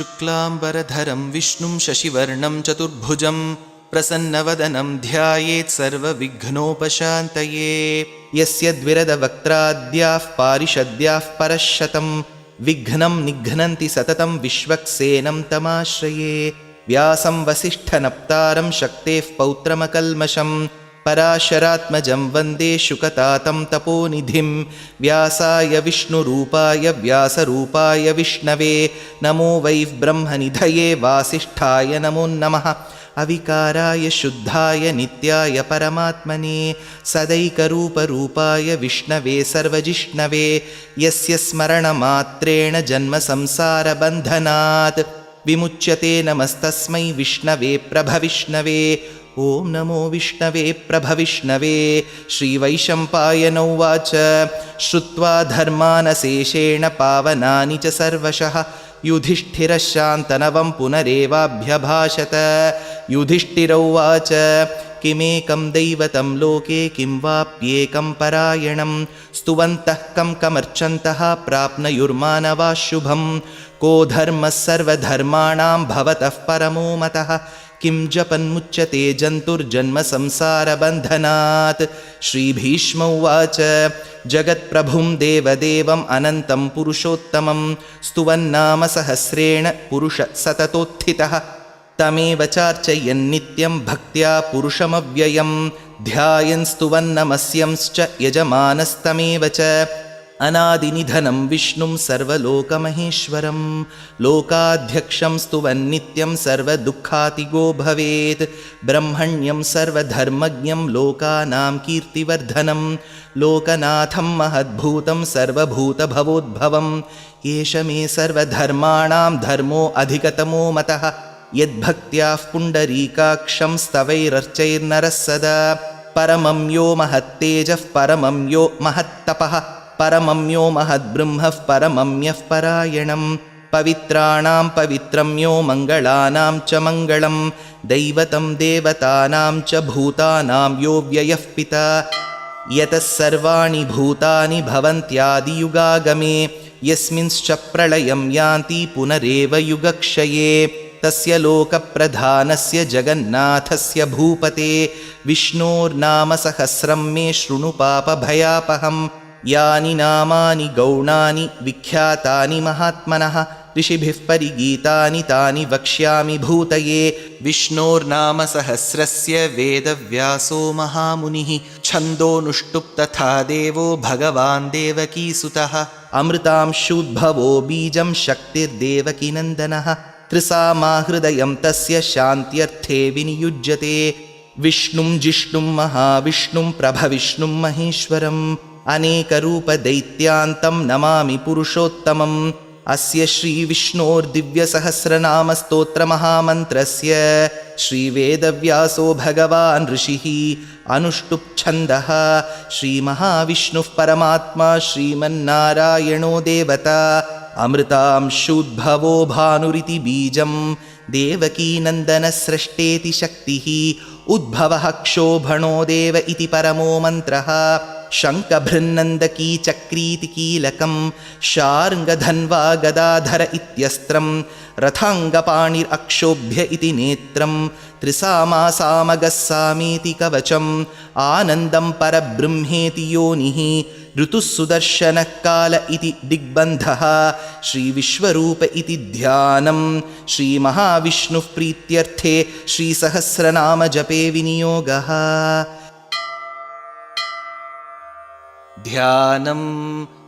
शुक्लाम्बरधरं विष्णुं शशिवर्णं चतुर्भुजं प्रसन्नवदनं ध्यायेत् सर्वविघ्नोपशान्तये। यस्य द्विरदवक्त्राद्याः पारिषद्याः परश्शतं विघ्नं निघ्नन्ति सततं विश्वक्सेनं तमाश्रये। व्यासं वसिष्ठनप्तारं शक्तेः पौत्रमकल्मषं पराशरात्मजं वन्दे शुकतातं तपोनिधिं। व्यासाय विष्णुरूपाय व्यासरूपाय विष्णवे नमो वै ब्रह्मनिधये वासिष्ठाय नमो नमः। अविकाराय शुद्धाय नित्याय परमात्मने सदैकरूपरूपाय विष्णवे सर्वजिष्णवे यस्य स्मरणमात्रेण जन्मसंसारबन्धनात् विमुच्यते। नमस्तस्मै विष्णवे प्रभविष्णवे। ॐ नमो विष्णवे प्रभविष्णवे। श्रीवैशम्पायन उवाच श्रुत्वा धर्मानशेषेण पावनानि च सर्वशः युधिष्ठिरः शान्तनवं पुनरेवाभ्यभाषत। युधिष्ठिर उवाच किमेकं दैवतं लोके किं वाप्येकं परायणं स्तुवन्तः कं कमर्चन्तः प्राप्नुयुर्मानवाः शुभं। को धर्मः सर्वधर्माणां भवतः परमो मतः किं जपन्मुच्यते जन्तुर्जन्मसंसारबन्धनात्। श्रीभीष्म उवाच जगत्प्रभुं देवदेवम् अनन्तं पुरुषोत्तमं स्तुवन्नाम सहस्रेण पुरुषः सततोत्थितः। तमेव चार्चयन्नित्यं भक्त्या पुरुषमव्ययं ध्यायन् स्तुवन्नमस्यंश्च यजमानस्तमेव च। अनादिनिधनं विष्णुं सर्वलोकमहेश्वरं लोकाध्यक्षं स्तुवन्नित्यं सर्वदुःखातिगो भवेत्। ब्रह्मण्यं सर्वधर्मज्ञं लोकानां कीर्तिवर्धनं लोकनाथं महद्भूतं सर्वभूतभवोद्भवं। एष मे सर्वधर्माणां धर्मो अधिकतमो मतः यद्भक्त्याः पुण्डरीकाक्षं स्तवैरर्चैर्नरः सदा। परमं यो महत्तेजः परमं यो महत्तपः परमं यो महद्ब्रह्मः परमं यः परायणं। पवित्राणां पवित्रं यो मङ्गलानां च मङ्गलं दैवतं देवतानां च भूतानां यो व्ययः पिता। यतः सर्वाणि भूतानि भवन्त्यादियुगागमे यस्मिंश्च प्रलयं यान्ति पुनरेव युगक्षये। तस्य लोकप्रधानस्य जगन्नाथस्य भूपते विष्णोर्नाम सहस्रं मे शृणु पापभयापहं। यानि नामानि गौणानि विख्यातानि महात्मनः ऋषिभिः परिगीतानि तानि वक्ष्यामि भूतये। विष्णोर्नाम सहस्रस्य वेदव्यासो महामुनिः छन्दोनुष्टुप् तथा देवो भगवान् देवकीसुतः। अमृतांशूद्भवो बीजं शक्तिर्देवकीनन्दनः त्रिसामाहृदयं तस्य शान्त्यर्थे विनियुज्यते। विष्णुं जिष्णुं महाविष्णुं प्रभविष्णुं महेश्वरम् अनेकरूपदैत्यान्तं नमामि पुरुषोत्तमम्। अस्य श्रीविष्णोर्दिव्यसहस्रनामस्तोत्रमहामन्त्रस्य श्रीवेदव्यासो भगवान् ऋषिः अनुष्टुप्छन्दः। श्रीमहाविष्णुः परमात्मा श्रीमन्नारायणो देवता अमृतांशूद्भवो भानुरिति बीजं देवकीनन्दनस्रष्टेति शक्तिः उद्भवः क्षोभणो देव इति परमो मन्त्रः। शङ्खभृन्नन्दकी चक्रीति कीलकं शार्ङ्गधन्वा गदाधर इत्यस्त्रं रथाङ्गपाणिरक्षोभ्य इति नेत्रं त्रिसामासामगस्सामीति कवचम् आनन्दं परब्रह्मेति योनिः ऋतुः सुदर्शनः काल इति दिग्बन्धः। श्रीविश्वरूप इति ध्यानं श्रीमहाविष्णुः प्रीत्यर्थे श्रीसहस्रनामजपे विनियोगः। ध्यानं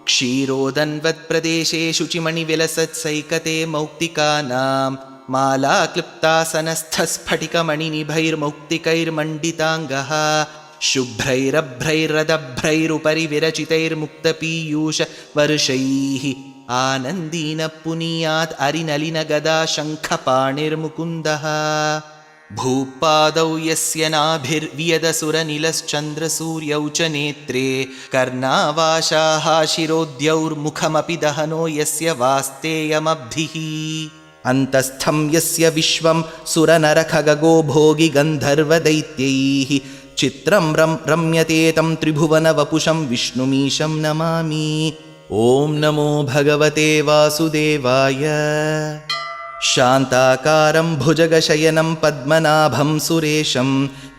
क्षीरोदन्वत्प्रदेशे शुचिमणिविलसत्सैकते मौक्तिकानां मालाक्लुप्तासनस्थस्फटिकमणिनिभैर्मौक्तिकैर्मण्डिताङ्गः शुभ्रैरभ्रैरदभ्रैरुपरि विरचितैर्मुक्तपीयूषवर्षैः आनन्दीन पुनीयात् अरिनलिनगदा शङ्खपाणिर्मुकुन्दः। भूपादौ यस्य नाभिर्वियदसुरनिलश्चन्द्रसूर्यौ च नेत्रे कर्णावाशाः शिरोद्यौर्मुखमपि दहनो यस्य वास्तेयमब्धिः। अन्तस्थं यस्य विश्वं सुरनरखगो भोगि गन्धर्वदैत्यैः चित्रं रम्यते तं त्रिभुवनवपुषं विष्णुमीशं नमामि। ॐ नमो भगवते वासुदेवाय। शान्ताकारं भुजगशयनं पद्मनाभं सुरेशं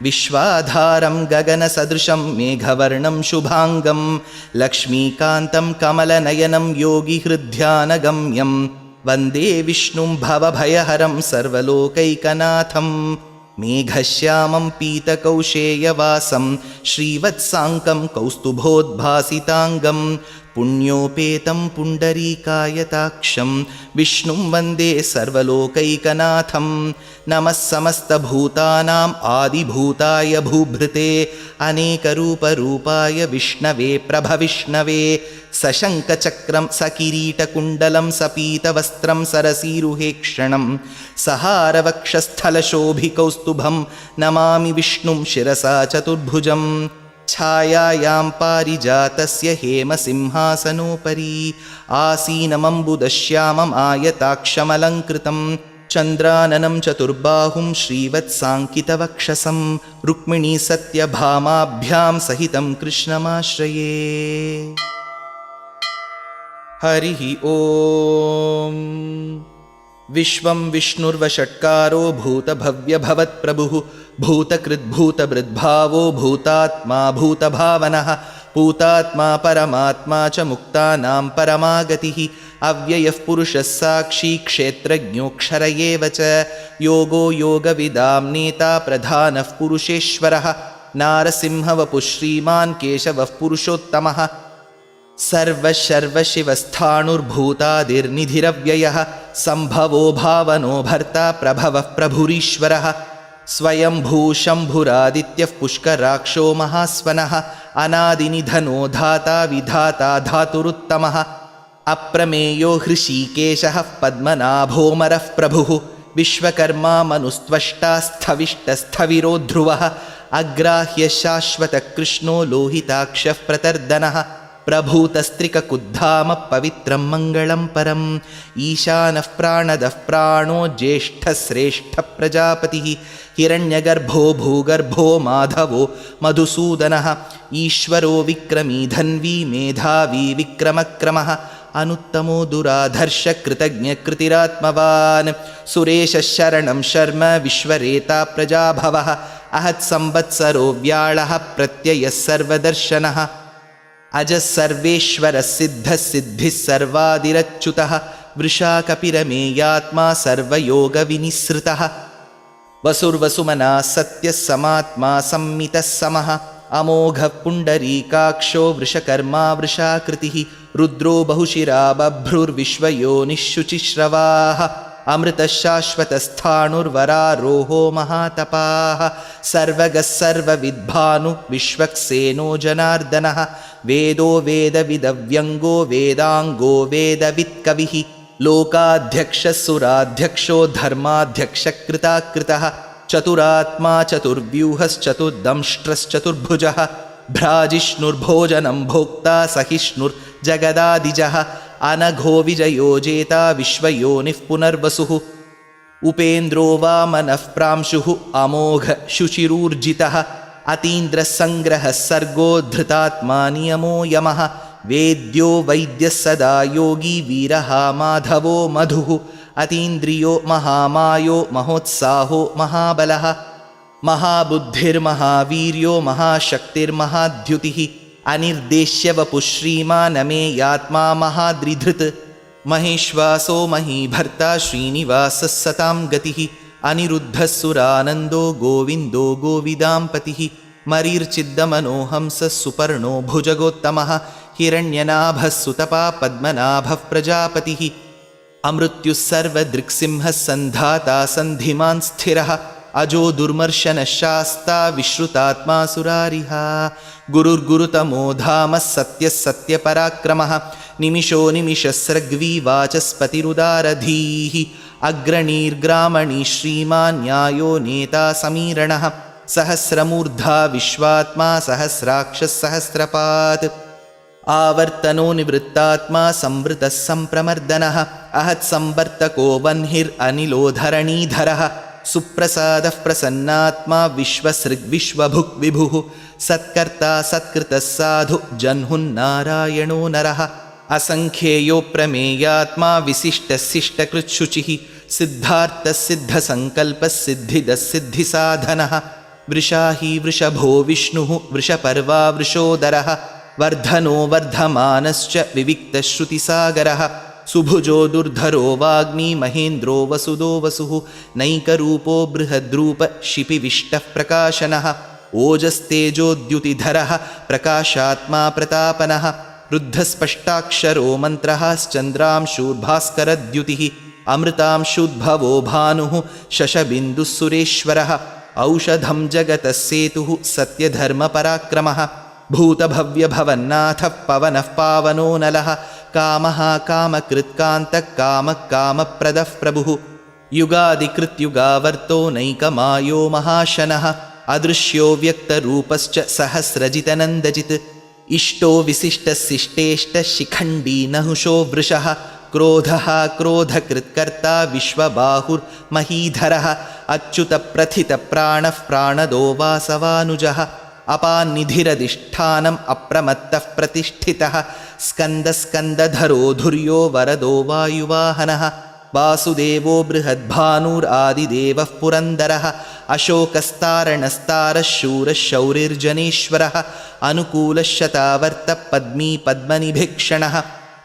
विश्वाधारं गगनसदृशं मेघवर्णं शुभाङ्गं लक्ष्मीकान्तं कमलनयनं योगिहृद्ध्यानगम्यं वन्दे विष्णुं भवभयहरं सर्वलोकैकनाथं मेघश्यामं पीतकौशेयवासं श्रीवत्साङ्कं कौस्तुभोद्भासिताङ्गं पुण्योपेतं पुण्डरीकायताक्षं विष्णुं वन्दे सर्वलोकैकनाथं नमः समस्तभूतानाम् आदिभूताय भूभृते अनेकरूपरूपाय विष्णवे प्रभविष्णवे सशङ्खचक्रं सकिरीटकुण्डलं सपीतवस्त्रं सरसीरुहेक्षणं सहारवक्षस्थलशोभिकौस्तुभं नमामि विष्णुं शिरसा चतुर्भुजं छायायां पारिजातस्य हेमसिंहासनोपरि आसीनमम्बुदश्यामम् आयताक्षमलङ्कृतं चन्द्राननं चतुर्बाहुं श्रीवत्साङ्कितवक्षसं रुक्मिणीसत्यभामाभ्यां सहितं कृष्णमाश्रये। हरिः ॐ। विश्वं विष्णुर्वषट्कारो भूतभव्यभवत्प्रभुः भूतकृद्भूतभृद्भावो भूतात्मा भूतभावनः भूतात्मा परमात्मा च मुक्तानां परमागतिः अव्ययः पुरुषः साक्षी क्षेत्रज्ञोऽक्षर एव च योगो योगविदां नेता प्रधानः पुरुषेश्वरः नारसिंहवपुः श्रीमान् केशवः पुरुषोत्तमः सर्वशर्वशिवस्थाणुर्भूतादिर्निधिरव्ययः सम्भवो भावनो भर्ता प्रभवः प्रभुरीश्वरः स्वयंभूशम्भुरादित्यः पुष्कराक्षो महास्वनः अनादिनिधनो धाता विधाता धातुरुत्तमः अप्रमेयो हृषीकेशः पद्मनाभोमरः प्रभुः विश्वकर्मा मनुस्त्वष्टा स्थविष्टस्थविरो ध्रुवः अग्राह्य शाश्वतकृष्णो लोहिताक्षः प्रतर्दनः प्रभूतस्त्रिककुद्धाम पवित्रं मङ्गलं परम् ईशानः प्राणदः प्राणो ज्येष्ठश्रेष्ठः प्रजापतिः हिरण्यगर्भो भूगर्भो माधवो मधुसूदनः ईश्वरो विक्रमी धन्वी मेधावी विक्रमक्रमः अनुत्तमो दुराधर्षकृतज्ञकृतिरात्मवान् सुरेशः शरणं शर्म विश्वरेता प्रजाभवः अहत्संवत्सरो व्याळः प्रत्ययः सर्वदर्शनः अजः सर्वेश्वरः सिद्धः सिद्धिः सर्वादिरच्युतः वृषा कपिरमेयात्मा सर्वयोगविनिसृतः वसुर्वसुमनः सत्यः समात्मा संमितः समः अमोघः पुण्डरीकाक्षो वृषकर्मा वृषाकृतिः रुद्रो बहुशिरा बभ्रुर्विश्वयोनिः शुचिश्रवाः अमृतः शाश्वतस्थाणुर्वरारोहो महातपाः सर्वगः सर्वविद्भानु विश्वक्सेनो जनार्दनः वेदो वेदविदव्यङ्गो वेदाङ्गो वेदवित्कविः लोकाध्यक्षः सुराध्यक्षो धर्माध्यक्षकृताकृतः चतुरात्मा चतुर्व्यूहश्चतुर्दंष्ट्रश्चतुर्भुजः भ्राजिष्णुर्भोजनं भोक्ता सहिष्णुर्जगदादिजः अनघो विजयो जेता विश्वयोनिः पुनर्वसुः उपेन्द्रो वामनः प्रांशुः अमोघ शुचिरूर्जितः अतीन्द्रसङ्ग्रहः सर्गो धृतात्मा नियमो यमः वेद्यो वैद्यः सदा योगी वीरः माधवो मधुः अतीन्द्रियो महामायो महोत्साहो महाबलः महाबुद्धिर्महावीर्यो महाशक्तिर्महाद्युतिः अनिर्देश्य वपुः श्रीमानमेयात्मा महाद्रिधृत् महेश्वासो महीभर्ता श्रीनिवासः सतां गतिः अनिरुद्धः सुरानन्दो गोविन्दो गोविदाम्पतिः मरीर्चिद्दमनोहंसः सुपर्णो भुजगोत्तमः हिरण्यनाभः सुतपा पद्मनाभः प्रजापतिः अमृत्युः सर्वदृक्सिंहः सन्धाता सन्धिमान् स्थिरः अजो दुर्मर्शनः शास्ता विश्रुतात्मा सुरारिः गुरुर्गुरुतमो धामः सत्यः सत्यपराक्रमः निमिषो निमिषस्रग्वी वाचस्पतिरुदारधीः अग्रणीर्ग्रामणी श्रीमान् न्यायो नेता समीरणः सहस्रमूर्धा विश्वात्मा सहस्राक्षः सहस्रपात् आवर्तनो निवृत्तात्मा संवृतः सम्प्रमर्दनः अहत्संवर्तको वह्निरनिलो धरणीधरः सुप्रसादः प्रसन्नात्मा विश्वसृग्विश्वभुक् विभुः सत्कर्ता सत्कृतः साधु जह्नुन्नारायणो नरः असङ्ख्येयो प्रमेयात्मा विशिष्टशिष्टकृत्शुचिः सिद्धार्थसिद्धसङ्कल्पसिद्धिदसिद्धिसाधनः वृषाही वृषभो विष्णुः वृषपर्वा वृषोदरः वर्धनो वर्धमानश्च विविक्तश्रुतिसागरः सुभुजो दुर्धरो वाग्मी महेन्द्रो वसुदो वसुः नैकरूपो बृहद्रूप शिपिविष्टः प्रकाशनः ओजस्तेजोद्युतिधरः प्रकाशात्मा प्रतापनः रुद्धस्पष्टाक्षरो मन्त्रः श्चन्द्रांशूर्भास्करद्युतिः अमृतांशुद्भवो भानुः शशबिन्दुः सुरेश्वरः औषधं जगतः सेतुः सत्यधर्मपराक्रमः भूतभव्यभवन्नाथः पवनः पावनो नलः कामः कामकृत्कान्तः कामः कामप्रदः प्रभुः युगादिकृत्युगावर्तो नैकमायो महाशनः अदृश्यो व्यक्तरूपश्च सहस्रजितनन्दजित् इष्टो विशिष्टशिष्टेष्टशिखण्डी नहुषो वृषः क्रोधः क्रोधकृत्कर्ता विश्वबाहुर्महीधरः अच्युतप्रथितप्राणः प्राणदो वासवानुजः अपान्निधिरधिष्ठानम् अप्रमत्तः प्रतिष्ठितः स्कन्दस्कन्दधरो धुर्यो वरदो वायुवाहनः वासुदेवो बृहद्भानुरादिदेवः पुरन्दरः अशोकस्तारणस्तारः शूरः शौरिर्जनेश्वरः अनुकूलः शतावर्तः पद्मी पद्मनिभीक्षणः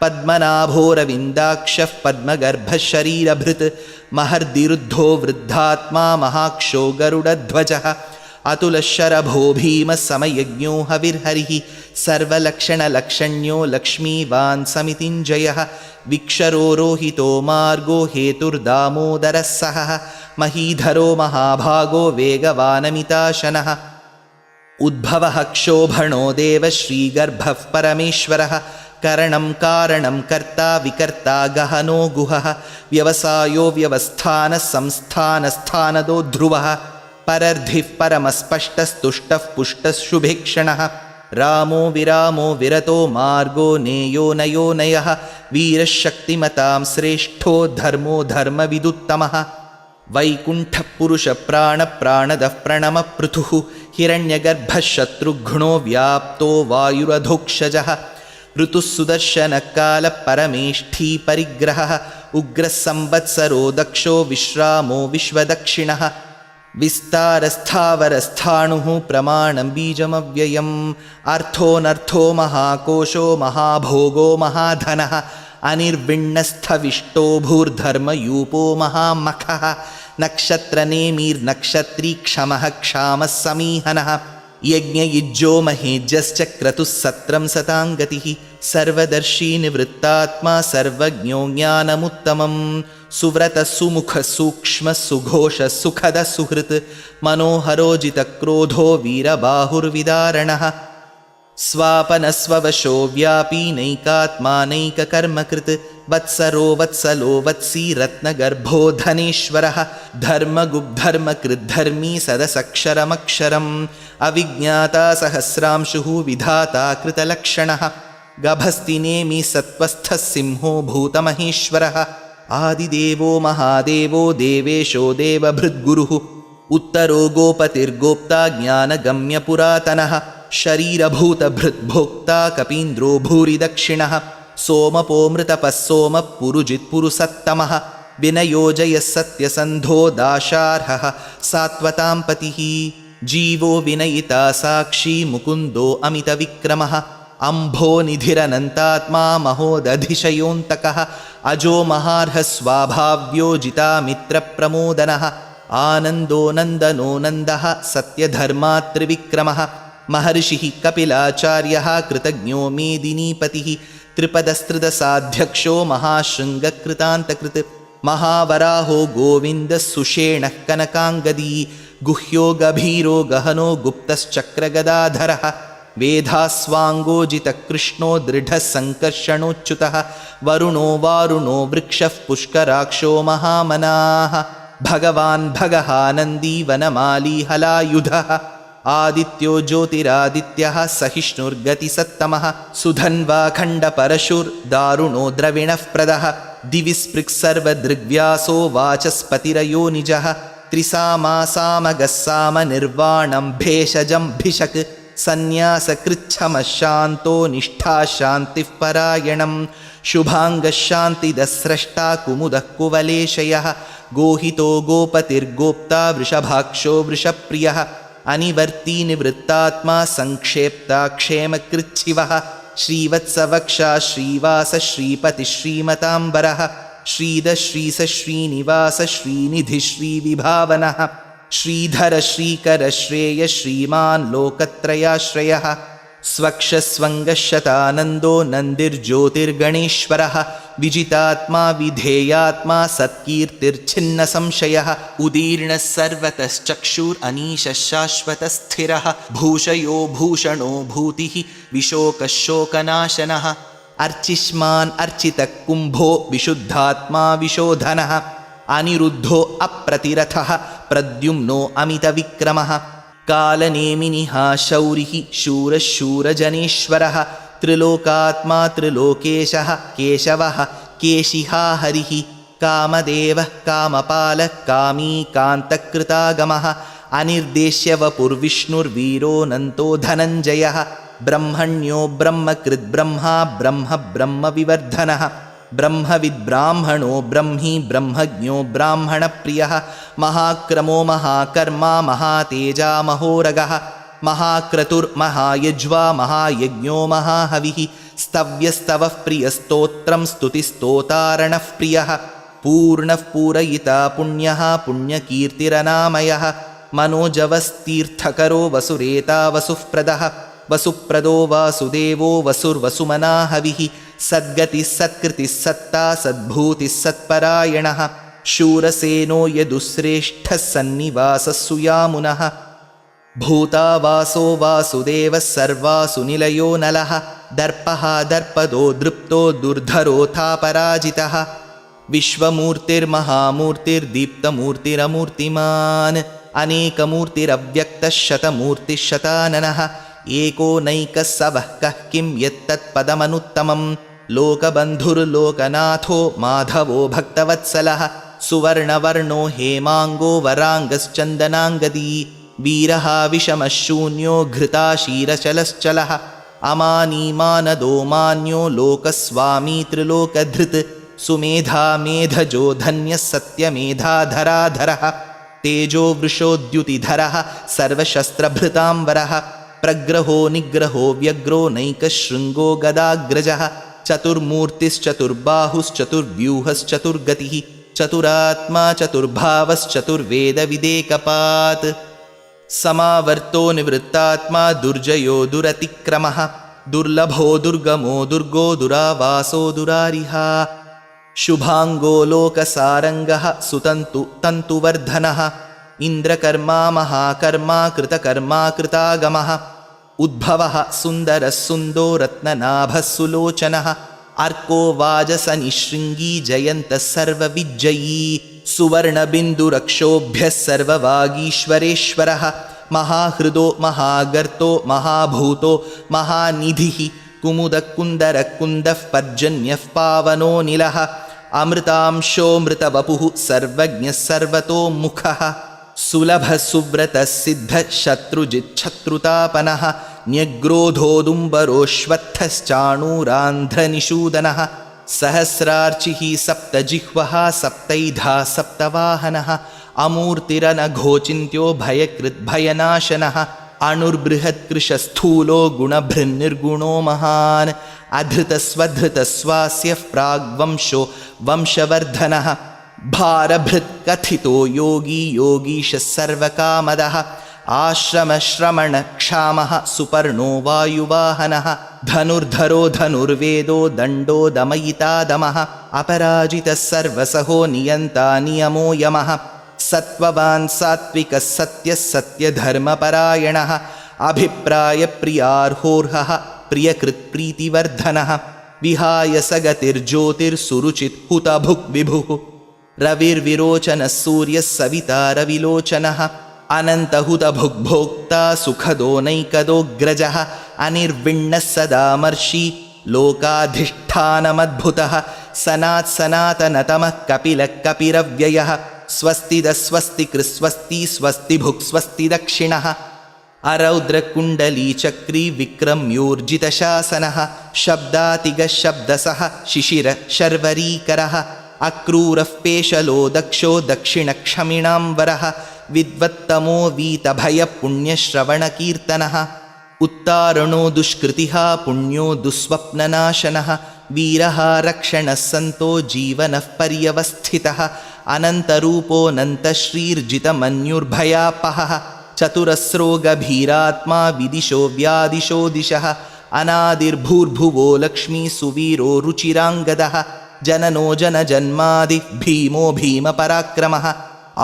पद्मनाभोरविन्दाक्षः पद्मगर्भः शरीरभृत् महर्दिरुद्धो वृद्धात्मा महाक्षो गरुडध्वजः अतुलशरभो भीमः समयज्ञो हविर्हरिः सर्वलक्षणलक्षण्यो लक्ष्मीवान् समितिञ्जयः विक्षरो रोहितो मार्गो हेतुर्दामोदरः सहः महीधरो महाभागो वेगवानमिताशनः उद्भवः क्षोभणो देवः श्रीगर्भः परमेश्वरः करणं कारणं कर्ता विकर्ता गहनो गुहः व्यवसायो व्यवस्थानः संस्थानस्थानदो ध्रुवः परर्धिः परमस्पष्टस्तुष्टः पुष्टः शुभेक्षणः रामो विरामो विरतो मार्गो नेयो नयो नयः वीरः शक्तिमतां श्रेष्ठो धर्मो धर्मविदुत्तमः वैकुण्ठः पुरुषप्राणप्राणदः प्रणमपृथुः हिरण्यगर्भः शत्रुघ्नो व्याप्तो वायुरधोक्षजः ऋतुः सुदर्शनकालः परमेष्ठी परिग्रहः उग्रः संवत्सरो दक्षो विश्रामो विश्वदक्षिणः विस्तारस्थावरस्थाणुः प्रमाणं बीजमव्ययम् अर्थोऽनर्थो महाकोशो महाभोगो महाधनः अनिर्विण्णस्थविष्टो भूर्धर्मयूपो महामखः नक्षत्रनेमिर्नक्षत्री क्षमः क्षामः समीहनः यज्ञयुज्यो महेज्यश्च क्रतुः सत्रं सताङ्गतिः सर्वदर्शी निवृत्तात्मा सर्वज्ञो ज्ञानमुत्तमं सुव्रतः सुमुखः सूक्ष्मः सुघोषः सुखदः सुहृत् मनोहरोजितक्रोधो वीरबाहुर्विदारणः स्वापनस्ववशो व्यापी नैकात्मा नैककर्मकृत् वत्सरो वत्सलो वत्सी रत्नगर्भो धनेश्वरः धर्मगुब्धर्मकृद्धर्मी सदसक्षरमक्षरम् अविज्ञाता सहस्रांशुः विधाता कृतलक्षणः गभस्तिनेमि सत्त्वस्थः सिंहो भूतमहेश्वरः आदिदेवो महादेवो देवेशो देवभृद्गुरुः उत्तरो गोपतिर्गोप्ता ज्ञानगम्यपुरातनः शरीरभूतभृद्भोक्ता कपीन्द्रो भूरिदक्षिणः सोमपोमृतपः सोमः पुरुजित्पुरुसत्तमः विनयोजयः सत्यसन्धो दाशार्हः सात्वतां पतिः जीवो विनयिता साक्षी मुकुन्दो अमितविक्रमः अम्भो निधिरनन्तात्मा महोदधिशयोऽन्तकः अजो महार्हः स्वाभाव्यो जितामित्रप्रमोदनः आनन्दो नन्दनो नन्दः सत्यधर्मात्रिविक्रमः महर्षिः कपिलाचार्यः कृतज्ञो मेदिनीपतिः त्रिपदस्त्रिदशाध्यक्षो महाशृङ्गकृतान्तकृत् महावराहो गोविन्दः सुषेणः कनकाङ्गदी गुह्यो गभीरो गहनो गुप्तश्चक्रगदाधरः वेधास्वाङ्गोजितकृष्णो दृढः सङ्कर्षणोच्युतः वरुणो वारुणो वृक्षः पुष्कराक्षो महामनाः भगवान् भगहानन्दी वनमाली हलायुधः आदित्यो ज्योतिरादित्यः सहिष्णुर्गतिसत्तमः सुधन्वा खण्डपरशुर्दारुणो द्रविणः प्रदः दिवि स्पृक्सर्वदृग्व्यासो वाचस्पतिरयो निजः त्रिसामासामगस्सामनिर्वाणं भेषजं भिषक् सन्न्यासकृच्छमः शान्तो निष्ठा शान्तिः परायणं शुभाङ्गशान्तिदस्रष्टा कुमुदः कुवलेशयः गोहितो गोपतिर्गोप्ता वृषभाक्षो वृषप्रियः अनिवर्ती निवृत्तात्मा संक्षेप्ता क्षेमकृच्छिवः श्रीवत्सवक्षा श्रीवास श्रीपति श्रीमताम्बरः श्रीध श्रीस श्रीनिवास श्रीनिधि श्रीविभावनः श्रीधर श्रीकर श्रेय श्रीमान् लोकत्रयाश्रयः स्वक्षस्वङ्गशतानन्दो नन्दिर्ज्योतिर्गणेश्वरः विजितात्मा विधेयात्मा सत्कीर्तिर्छिन्नसंशयः उदीर्णः सर्वतश्चक्षुरनीशः शाश्वतस्थिरः भूषयो भूषणो भूतिः विशोकः शोकनाशनः अर्चिष्मान् अर्चितः कुम्भो विशुद्धात्मा विशोधनः अनिरुद्धो अप्रतिरथः प्रद्युम्नो अमितविक्रमः कालनेमिनिः शौरिः शूरः शूरजनेश्वरः त्रिलोकात्मा त्रिलोकेशः केशवः केशिहा हरिः कामदेवः कामपालः कामी कान्तकृतागमः अनिर्देश्य वपुर्विष्णुर्वीरोऽनन्तो धनञ्जयः ब्रह्मण्यो ब्रह्मकृद्ब्रह्मा ब्रह्म ब्रह्मविवर्धनः ब्रह्मविद्ब्राह्मणो ब्रह्मी ब्रह्मज्ञो ब्राह्मणप्रियः महाक्रमो महाकर्मा महातेजा महोरगः महाक्रतुर्महायज्वा महायज्ञो महाहविः स्तव्यस्तवः प्रियस्तोत्रं स्तुतिस्तोतारणः प्रियः पूर्णः पूरयिता पुण्यः पुण्यकीर्तिरनामयः मनोजवस्तीर्थकरो वसुरेता वसुःप्रदः वसुप्रदो वासुदेवो वसुर्वसुमना हविः सद्गतिः सत्कृतिः सत्ता सद्भूतिः सत्परायणः शूरसेनो यदुश्रेष्ठः सन्निवासः सुयामुनः भूतावासो वासुदेवः सर्वासु निलयो नलः दर्पः दर्पदो दृप्तो दुर्धरोऽथापराजितः विश्वमूर्तिर्महामूर्तिर्दीप्तमूर्तिरमूर्तिमान् अनेकमूर्तिरव्यक्तः शतमूर्तिः शताननः एको नैकः सवः कः किं यत्तत्पदमनुत्तमं लोकबन्धुर्लोकनाथो माधवो भक्तवत्सलः सुवर्णवर्णो हेमाङ्गो वराङ्गश्चन्दनाङ्गदी वीरः विषमः शून्यो घृताशीरचलश्चलः अमानीमानदो मान्यो लोकस्वामी त्रिलोकधृत् सुमेधा मेधजो धन्यः सत्यमेधाधराधरः तेजो वृषोद्युतिधरः सर्वशस्त्रभृताम्बरः प्रग्रहो निग्रहो व्यग्रो नैकशृङ्गो गदाग्रजः चतुर्मूर्तिश्चतुर्बाहुश्चतुर्व्यूहश्चतुर्गतिः चतुरात्मा चतुर्भावश्चतुर्वेदविदेकपात् समावर्तो निवृत्तात्मा दुर्जयो दुरतिक्रमः दुर्लभो दुर्गमो दुर्गो दुरावासो दुरारिहा शुभाङ्गो लोकसारङ्गः सुतन्तु तन्तुवर्धनः इन्द्रकर्मा महाकर्मा कृतकर्मा कृतागमः उद्भवः सुन्दरः सुन्दो रत्ननाभः सुलोचनः अर्को वाजसनिशृङ्गी जयन्तः सर्वविज्जयी सुवर्णबिन्दुरक्षोभ्यः सर्ववागीश्वरेश्वरः महाहृदो महागर्तो महाभूतो महानिधिः कुमुदकुन्दरकुन्दः पर्जन्यः पावनो निलः अमृतांशोऽमृतवपुः सर्वज्ञः सर्वतोमुखः सुलभः सुव्रतः सिद्धः शत्रुजिच्छत्रुतापनः न्यग्रोधोदुम्बरोऽश्वत्थश्चाणूरान्ध्रनिषूदनः सहस्रार्चिः सप्तजिह्वः सप्तैधा सप्तवाहनः अमूर्तिरनघोचिन्त्यो भयकृद्भयनाशनः अणुर्बृहत्कृशस्थूलो गुणभृन्निर्गुणो महान् अधृतस्वधृतस्वास्यः प्राग्वंशो वंशवर्धनः भारभृत्कथितो योगी योगीशः सर्वकामदः आश्रमश्रमणक्षामः सुपर्णो वायुवाहनः धनुर्धरो धनुर्वेदो दण्डो दमयितादमः अपराजितः सर्वसहो नियन्ता नियमो यमः सत्त्ववान् सात्विकः सत्यः सत्यधर्मपरायणः अभिप्रायप्रियार्होर्हः प्रियकृत्प्रीतिवर्धनः विहाय सगतिर्ज्योतिर्सुरुचित् हुतभुक् विभुः रविर्विरोचनः सूर्यः सविता रविलोचनः अनन्तहुतभुग्भोक्ता सुखदो नैकदोऽग्रजः अनिर्विण्णः सदामर्षि लोकाधिष्ठानमद्भुतः सनात्सनातनतमः कपिलः कपिरव्ययः स्वस्तिदस्वस्ति कृस्वस्ति स्वस्ति भुक् स्वस्ति दक्षिणः अरौद्रकुण्डलीचक्री विक्रम्योर्जितशासनः शब्दातिगशब्दसः शिशिरशर्वरीकरः अक्रूरः पेशलो दक्षो दक्षिणक्षमिणाम्बरः विद्वत्तमो वीतभयपुण्यश्रवणकीर्तनः उत्तारणो दुष्कृतिः पुण्यो दुःस्वप्ननाशनः वीरः रक्षणः सन्तो जीवनः पर्यवस्थितः अनन्तरूपोऽनन्तश्रीर्जितमन्युर्भयापहः चतुरस्रो गभीरात्मा विदिशो व्यादिशो दिशः अनादिर्भूर्भुवो लक्ष्मी सुवीरो रुचिराङ्गदः जननो जनजन्मादि भीमो भीमपराक्रमः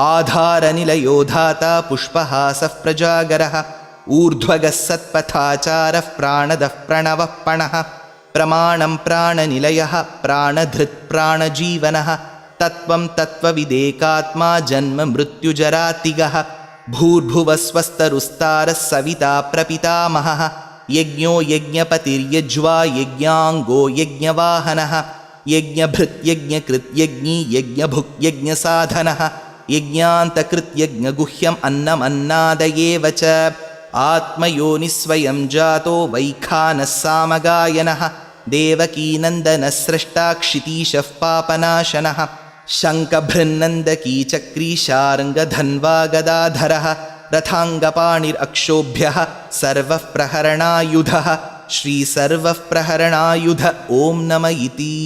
आधारनिलयो धाता पुष्पहासः प्रजागरः ऊर्ध्वगः सत्पथाचारः प्राणदः प्रणवः पणः प्रमाणं प्राणनिलयः प्राणधृत् प्राणजीवनः तत्त्वं तत्त्वविदेकात्मा जन्म मृत्युजरातिगः भूर्भुवस्वस्तरुस्तारः सविता प्रपितामहः यज्ञो यज्ञपतिर्यज्वा यज्ञाङ्गो यज्ञवाहनः यज्ञभृत् यज्ञकृत् यज्ञी यज्ञभुक् यज्ञसाधनः यज्ञान्तकृत् यज्ञगुह्यम् अन्नमन्नादयेव च आत्मयोनिस्वयं जातो वैखानः सामगायनः देवकीनन्दनः स्रष्टा क्षितीशः पापनाशनः शङ्खभृन्नन्दकी चक्री शार्ङ्गधन्वा गदाधरः रथाङ्गपाणिरक्षोभ्यः सर्वः प्रहरणायुधः श्रीसर्वः प्रहरणायुध ॐ नम इति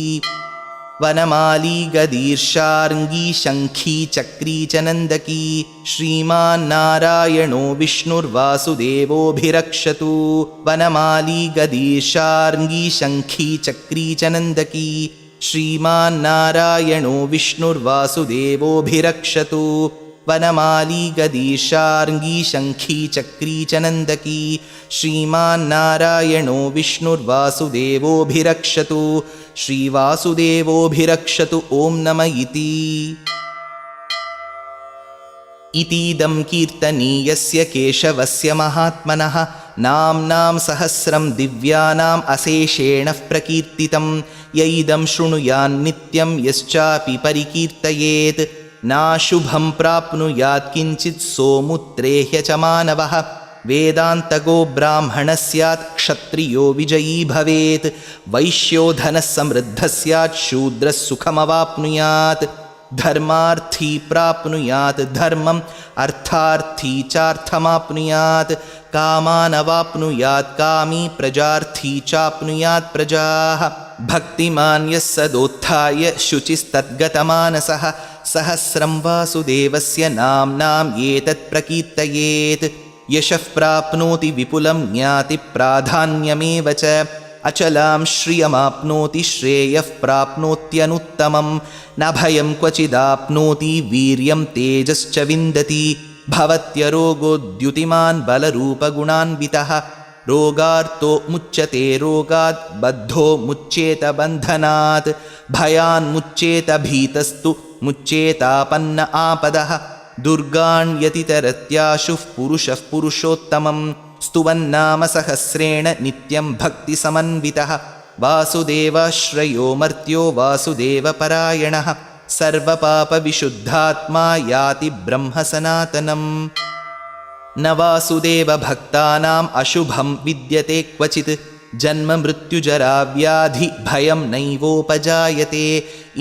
वनमाली गदीर्षार्ङ्गी शङ्खी चक्री च नन्दकी श्रीमान्नारायणो विष्णुर्वासुदेवोऽभिरक्षतु वनमाली गदीर्षार्ङ्गी शङ्खी चक्री च नन्दकी श्रीमान्नारायणो विष्णुर्वासुदेवोऽभिरक्षतु वनमाली गदीर्षार्ङ्गी शङ्खी चक्री च नन्दकी श्रीमान्नारायणो विष्णुर्वासुदेवोऽभिरक्षतु श्रीवासुदेवोऽभिरक्षतु ॐ नम इति इतीदं कीर्तनीयस्य केशवस्य महात्मनः नाम्नां सहस्रं दिव्यानाम् अशेषेण प्रकीर्तितं य इदं शृणुयान्नित्यं यश्चापि परिकीर्तयेत् नाशुभं प्राप्नुयात् किञ्चित् सोमुत्रेह्य च मानवः वेदान्तगो ब्राह्मणः स्यात् क्षत्रियो विजयी भवेत् वैश्यो धनः समृद्धः स्यात् शूद्रः सुखमवाप्नुयात् धर्मार्थी प्राप्नुयात् धर्मम् अर्थार्थी चार्थमाप्नुयात् कामानवाप्नुयात् कामी प्रजार्थी चाप्नुयात् प्रजाः भक्तिमान् यः सदोत्थाय शुचिस्तद्गतमानसः सहस्रं वासुदेवस्य नाम्नाम् एतत् प्रकीर्तयेत् यशः प्राप्नोति विपुलं ज्ञाति प्राधान्यमेव च अचलां श्रियमाप्नोति श्रेयः प्राप्नोत्यनुत्तमं न भयं क्वचिदाप्नोति वीर्यं तेजश्च विन्दति भवत्यरोगोद्युतिमान् बलरूपगुणान्वितः रोगार्तो मुच्यते रोगात् बद्धो मुच्येत बन्धनात् भयान्मुच्येत भीतस्तु मुच्येतापन्न आपदः दुर्गाण्यतितरत्याशुः पुरुषः पुरुषोत्तमं स्तुवन्नाम सहस्रेण नित्यं भक्तिसमन्वितः वासुदेवाश्रयो मर्त्यो वासुदेवपरायणः सर्वपापविशुद्धात्मा याति ब्रह्म सनातनम् न वासुदेवभक्तानाम् अशुभं विद्यते क्वचित् जन्म मृत्युजरा व्याधि भयं नैवोपजायते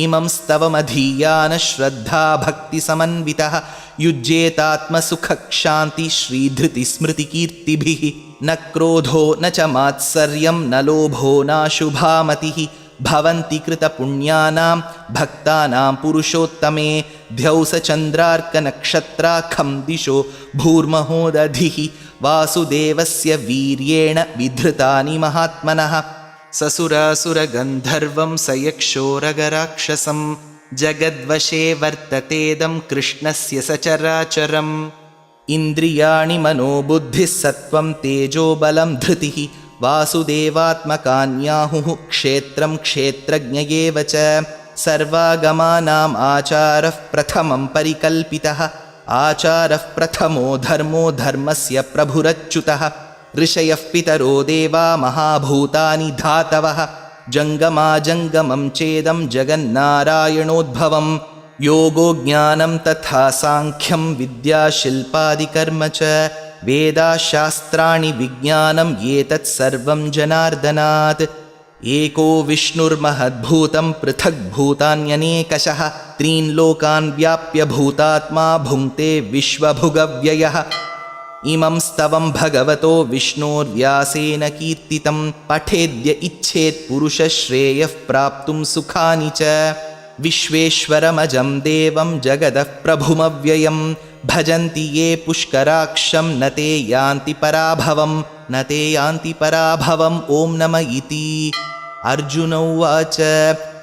इमं स्तवमधीयान श्रद्धा भक्तिसमन्वितः युज्येतात्मसुखक्षान्ति श्रीधृतिस्मृतिकीर्तिभिः न क्रोधो न च मात्सर्यं न लोभो नाशुभामतिः भवन्ति कृतपुण्यानां भक्तानां पुरुषोत्तमे ध्यौसचन्द्रार्कनक्षत्राखं दिशो भूर्महोदधिः वासुदेवस्य वीर्येण विधृतानि महात्मनः ससुरासुरगन्धर्वं सयक्षोरगराक्षसं जगद्वशे वर्ततेदं कृष्णस्य सचराचरम् इन्द्रियाणि मनोबुद्धिः सत्त्वं तेजोबलं धृतिः वासुदेवात्मकान्याहुः क्षेत्रं क्षेत्रज्ञ एव च सर्वागमानाम् आचारः प्रथमं परिकल्पितः आचारः प्रथमो धर्मो धर्मस्य प्रभुरच्युतः ऋषयः पितरो देवा महाभूतानि धातवः जङ्गमाजङ्गमं चेदं जगन्नारायणोद्भवं योगो ज्ञानं तथा साङ्ख्यं विद्याशिल्पादिकर्म च वेदाशास्त्राणि विज्ञानं एतत् सर्वं जनार्दनात् एको विष्णुर्महद्भूतं पृथग्भूतान्यनेकशः त्रीन् लोकान् व्याप्य भूतात्मा भुङ्क्ते विश्वभुगव्ययः इमं स्तवं भगवतो विष्णोर्व्यासेन कीर्तितं पठेद्य इच्छेत् पुरुषश्रेयः प्राप्तुं सुखानि च विश्वेश्वरमजं देवं जगदः प्रभुमव्ययं भजन्ति ये पुष्कराक्षं न ते यान्ति पराभवम् ॐ नम इति। अर्जुन उवाच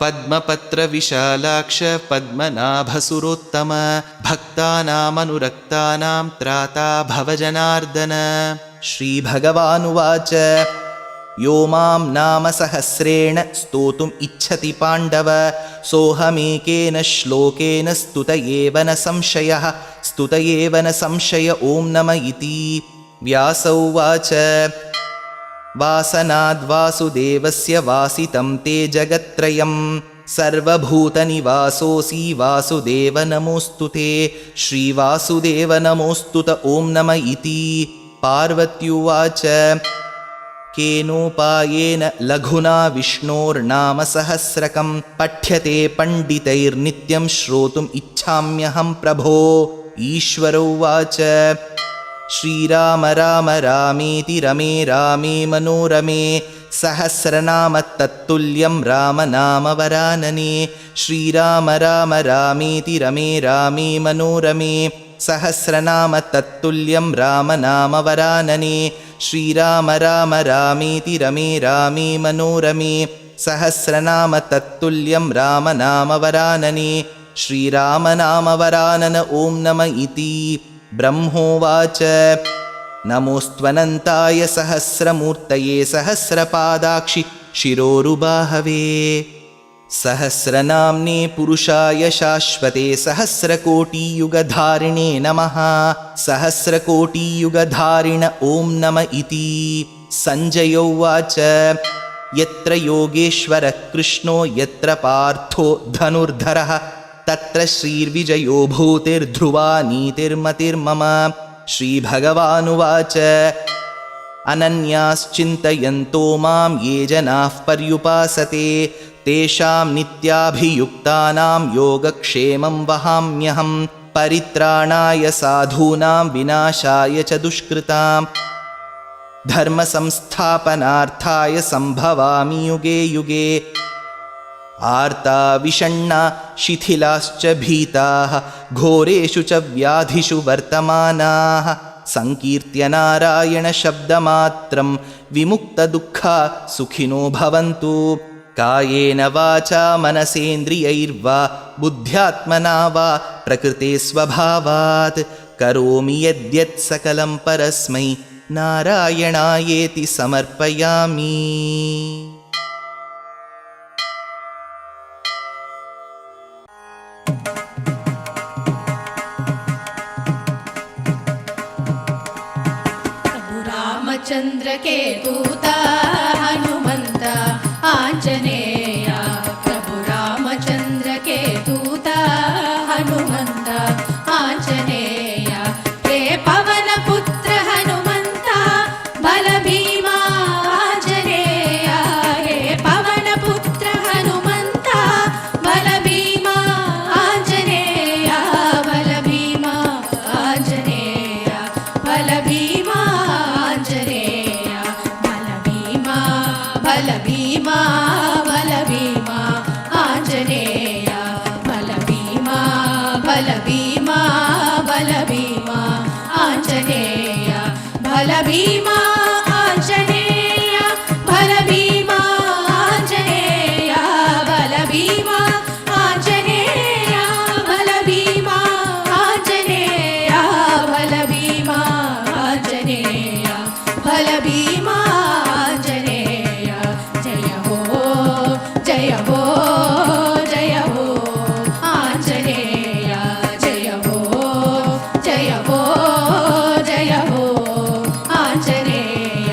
पद्मपत्रविशालाक्ष पद्मनाभसुरोत्तम भक्तानामनुरक्तानां त्राता भव जनार्दन। श्रीभगवानुवाच यो मां नाम सहस्रेण स्तोतुम् इच्छति पाण्डव सोऽहमेकेन श्लोकेन स्तुत एव न संशय ॐ नम इति। व्यास उवाच वासनाद्वासुदेवस्य वासितं ते जगत्त्रयं सर्वभूतनिवासोऽसि वासुदेव नमोऽस्तु ते। श्रीवासुदेव नमोऽस्तुत ॐ नम इति। पार्वत्युवाच केनोपायेन लघुना विष्णोर्नाम सहस्रकं पठ्यते पण्डितैर्नित्यं श्रोतुम् इच्छाम्यहं प्रभो। ईश्वर उवाच श्रीराम राम रामेति रमे रामे मनोरमे सहस्रनाम तत्तुल्यं राम नाम वरानने। श्रीराम राम रामेति रमे रामे मनोरमे सहस्रनाम तत्तुल्यं राम नाम वरानने। श्रीराम राम रामेति रमे रामे मनोरमे सहस्रनाम तत्तुल्यं राम नाम वरानने। श्रीराम नाम वरानन ॐ नम इति। ब्रह्मोवाच नमोऽस्त्वनन्ताय सहस्रमूर्तये सहस्रपादाक्षि शिरोरुबाहवे सहस्रनाम्ने पुरुषाय शाश्वते सहस्रकोटियुगधारिणे नमः। सहस्रकोटियुगधारिण ॐ नम इति। सञ्जय उवाच यत्र योगेश्वरः कृष्णो यत्र पार्थो धनुर्धरः तत्र श्रीर्विजयो भूतिर्ध्रुवा नीतिर्मतिर्मम। श्रीभगवानुवाच अनन्याश्चिन्तयन्तो मां ये जनाः पर्युपासते तेषां नित्याभियुक्तानां योगक्षेमं वहाम्यहं परित्राणाय साधूनां विनाशाय च दुष्कृतां धर्मसंस्थापनार्थाय सम्भवामि युगे युगे। आर्ता विषण्णा शिथिलाश्च भीताः घोरेषु च व्याधिषु वर्तमानाः संकीर्त्य नारायणशब्दमात्रं विमुक्तदुःखा सुखिनो भवन्तु। कायेन वाचा मनसेन्द्रियैर्वा बुद्ध्यात्मना वा प्रकृते स्वभावात् करोमि यद्यत् सकलं परस्मै नारायणायेति समर्पयामि। रामचंद्र के दूता हनुमंत आंजनेय प्रभु रामचंद्र के दूता हनुमंत आंजनेय हे पवन पुत्र हनुमंत बल भीमा आंजनेय हे पवन पुत्र हनुमंत बल भीमा आंजनेय बल भीमा आंजनेय बल भीमा बल भीमा बल भीमा आंजनेय बल भीमा बल भीमा बल भीमा आंजनेय बल भीमा आंजनेय बल भीमा आंजनेय बल भीमा आंजनेय बल भीमा आंजनेय बल भीमा आंजनेय बल भीमा जय हो आंजनेय जय हो जय हो जय हो आंजनेय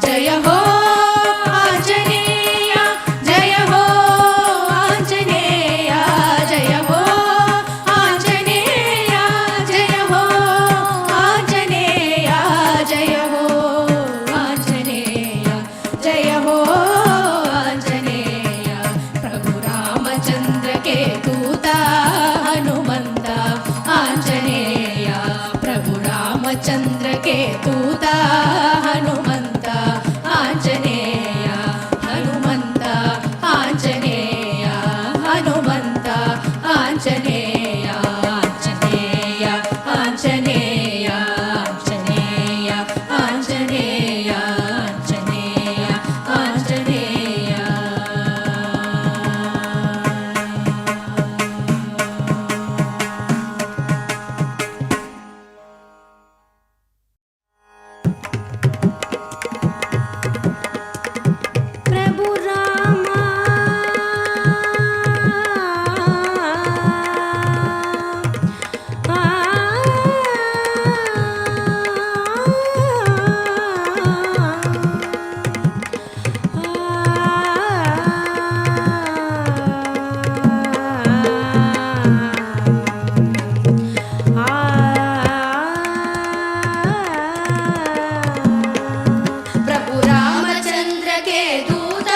जय हो आंजनेय जय हो आंजनेय जय हो आंजनेय जय हो आंजनेय ರಾಮಚಂದ್ರಕ್ಕೆ ದೂತ ಹನುಮಂತ ಆಂಜನೇಯ ಹನುಮಂತ ಆಂಜನೇಯ ಹನುಮಂತ ಆಂಜನೇಯ ಆಂಜನೇಯ ಆಂಜನೇಯ ಆಂಜನೇಯ ಆಂಜನೇಯ ಆಂಜನೇಯ ಆಂಜನೇಯ ಪ್ರಭು ರಾಮ ಪ್ರಭು ರಾಮಚಂದ್ರಕ್ಕೆ ದೂತ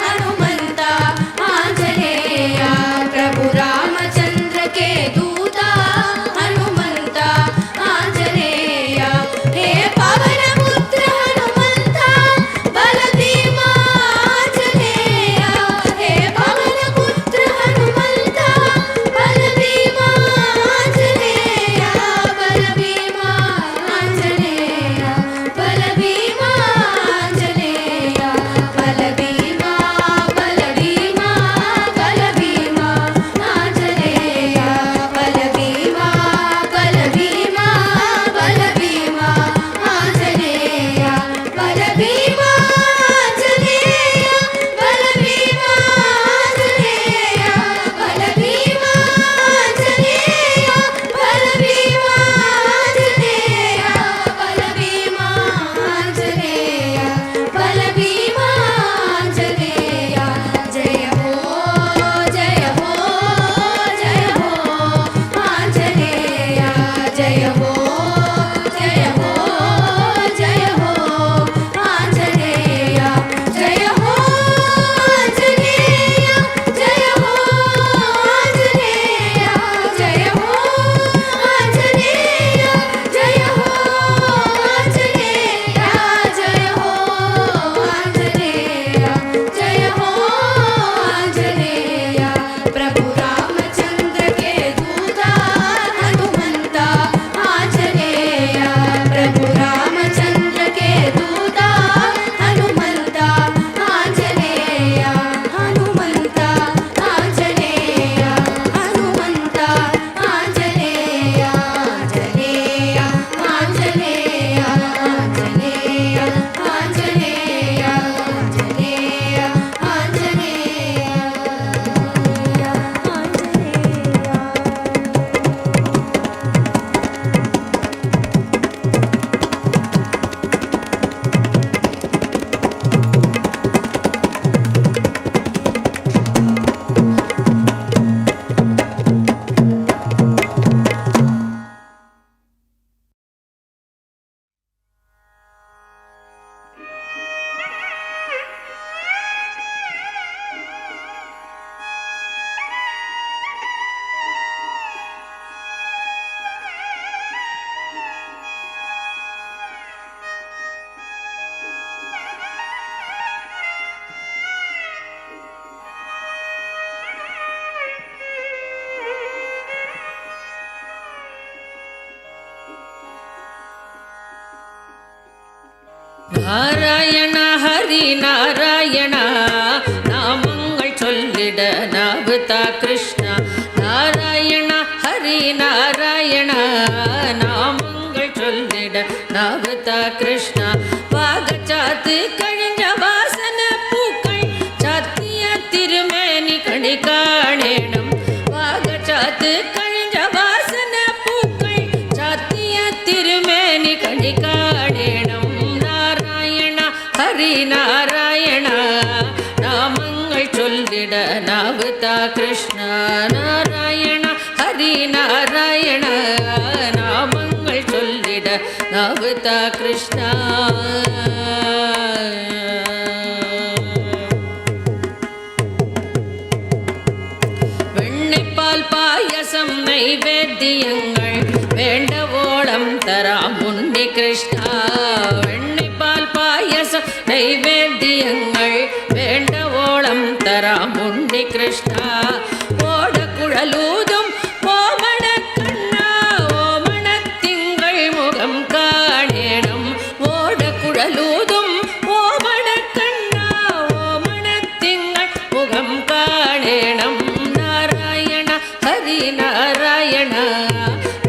ಹನುಮಂತ ಆಂಜನೇಯ ಪ್ರಭು ರಾಮಚಂದ್ರಕ್ಕೆ ದೂತ ಹನುಮಂತ ಆಂಜನೇಯ ಹೇ ಪವನ ಪುತ್ರ ಹನುಮಂತ ಬಲಭೀಮ ಆಂಜನೇಯ ಹೇ ಪವನ ಪುತ್ರ ಹನುಮಂತ ಬಲಭೀಮ ಆಂಜನೇಯ ಬಲಭೀಮ ಆಂಜನೇಯ ಬಲಭೀಮ ಆಂಜನೇಯ ಬಲಭೀಮ ಬಲಭೀಮ ಬಲಭೀಮ ಆಂಜನೇಯ ಬಲಭೀಮ ಬಲಭೀಮ ಬಲಭೀಮ ಆಂಜನೇಯ ಬಲಭೀಮ ಆಂಜನೇಯ ಬಲಭೀಮ ಆಂಜನೇಯ ಬಲಭೀಮ ಆಂಜನೇಯ ಬಲಭೀಮ ಆಂಜನೇಯ ಬಲಭೀಮ ಆಂಜನೇಯ ಬಲಭೀಮ ಆಂಜನೇಯ ಜಯ ಹೋ ಜಯ ಹೋ ಜಯ ಹೋ ಆಂಜನೇಯ ಜಯ ಹೋ ಜಯ ಹೋ ಜಯ ಹೋ ಆಂಜನೇಯ ಜಯ ಹೋ ಆಂಜನೇಯ ಜಯ ಹೋ ಆಂಜನೇಯ ಜಯ ಹೋ ಆಂಜನೇಯ ಜಯ ಹೋ ಆಂಜನೇಯ ಜಯ ಹೋ ಆಂಜನೇಯ ಜಯ ಹೋ ಆಂಜನೇಯ ಪ್ರಭು ರಾಮಚಂದ್ರಕ್ಕೆ ದೂತ ಹನುಮಂತ ಆಂಜನೇಯ ಪ್ರಭು ರಾಮಚಂದ್ರಕ್ಕೆ ದೂತ ಹನುಮಂತ ಆಂಜನೇಯ ಹನುಮಂತ ಆಂಜನೇಯ ಹನುಮಂತ ಆಂಜನೇಯ ಆಂಜನೇಯ ಆಂಜನೇಯ ಆಂಜನೇಯ ಆಂಜನೇಯ ಆಂಜನೇಯ ಆಂಜನೇಯ நாராயண ஹரி நாராயண நாமங்கள் சொல்லிட நாபுதா கிருஷ்ணா நாராயண ஹரி நாராயண நாமங்கள் சொல்லிட நாபுதா கிருஷ்ணா பாகச்சாத்து கழிஞ்ச வாசன பூக்கள் சாத்திய திருமேனி கணி காணேடம் பாகச்சாத்து கழிஞ்ச வாசன பூக்கள் சாத்திய திருமேனி கணி காணேடம் ஹரி நாராயண நாமங்கள் சொல்லிட நாபுதா கிருஷ்ணா நாராயண ஹரி நாராயண நாமங்கள் சொல்லிட நாபுதா கிருஷ்ணா வெண்ணைப்பால் பாயசம் நைவேத்தியங்கள் வேண்டவோளம் தராமோ உன்னி கிருஷ்ணா வெண்ணிப்பால் பாயசம் நைவேத்தியங்கள் வேண்ட ஓளம் தராம் உன்னி கிருஷ்ணா ஓட குழலூதும் ஓமண கண்ணா ஓமண திங்கள் முகம் காணேனம் ஓட குழலூதும் ஓமண கண்ணா ஓமண திங்கள் முகம் காணேனம் நாராயண ஹரி நாராயண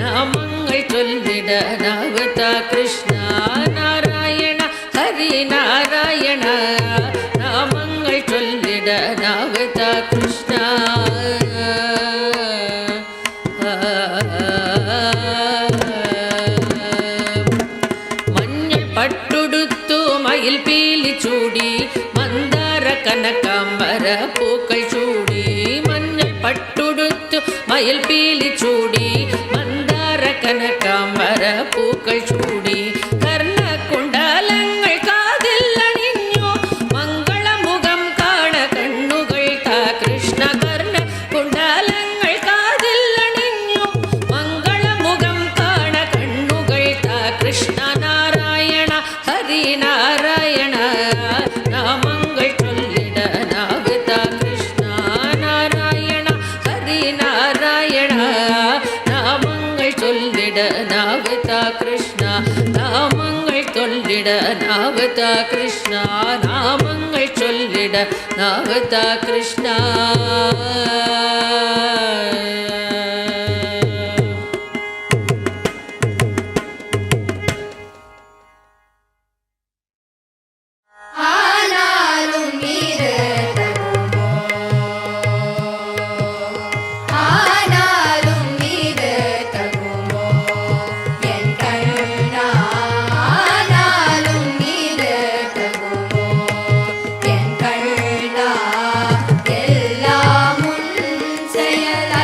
நாமங்கள் சொல்லிட நாவதா கிருஷ்ணா நாராயண ஹரி நாராயண நாமங்கள் சொல்லிட நாவதா கிருஷ்ணா மஞ்சள் பட்டுடுத்து மயில் பீலி சூடி மந்தார கனகாம்பர பூக்கள் சூடி மஞ்சள் பட்டுடுத்து மயில் பீலி சூடி மந்தார கனகாம்பர பூக்கள் சூடி கர்ண குண்டலங்கள் காதில் அணிഞ്ഞു மங்கள முகம் காண கண்ணுகள் தா கிருஷ்ண கர்ண குண்டலங்கள் காதில் அணிഞ്ഞു மங்கள முகம் காண கண்ணுகள் தா கிருஷ்ண நாராயண ஹரி நாராயண நாமங்கள் சொல்லிட நாவதா கிருஷ்ணா நாராயண ஹரி நாராயண நாமங்கள் சொல்லிட நாவதா கிருஷ்ணா நாமங்கள் சொல்லிட நாவதா கிருஷ்ணா நாமங்கள் சொல்லிட நாவதா கிருஷ்ணா ஆனாலும் நீரு தகுமோ ஆனாலும் நீரு தகுமோ என் கண்ணா ஆனாலும் நீரு தகுமோ என் கண்ணா எல்லாம் உன் செயல்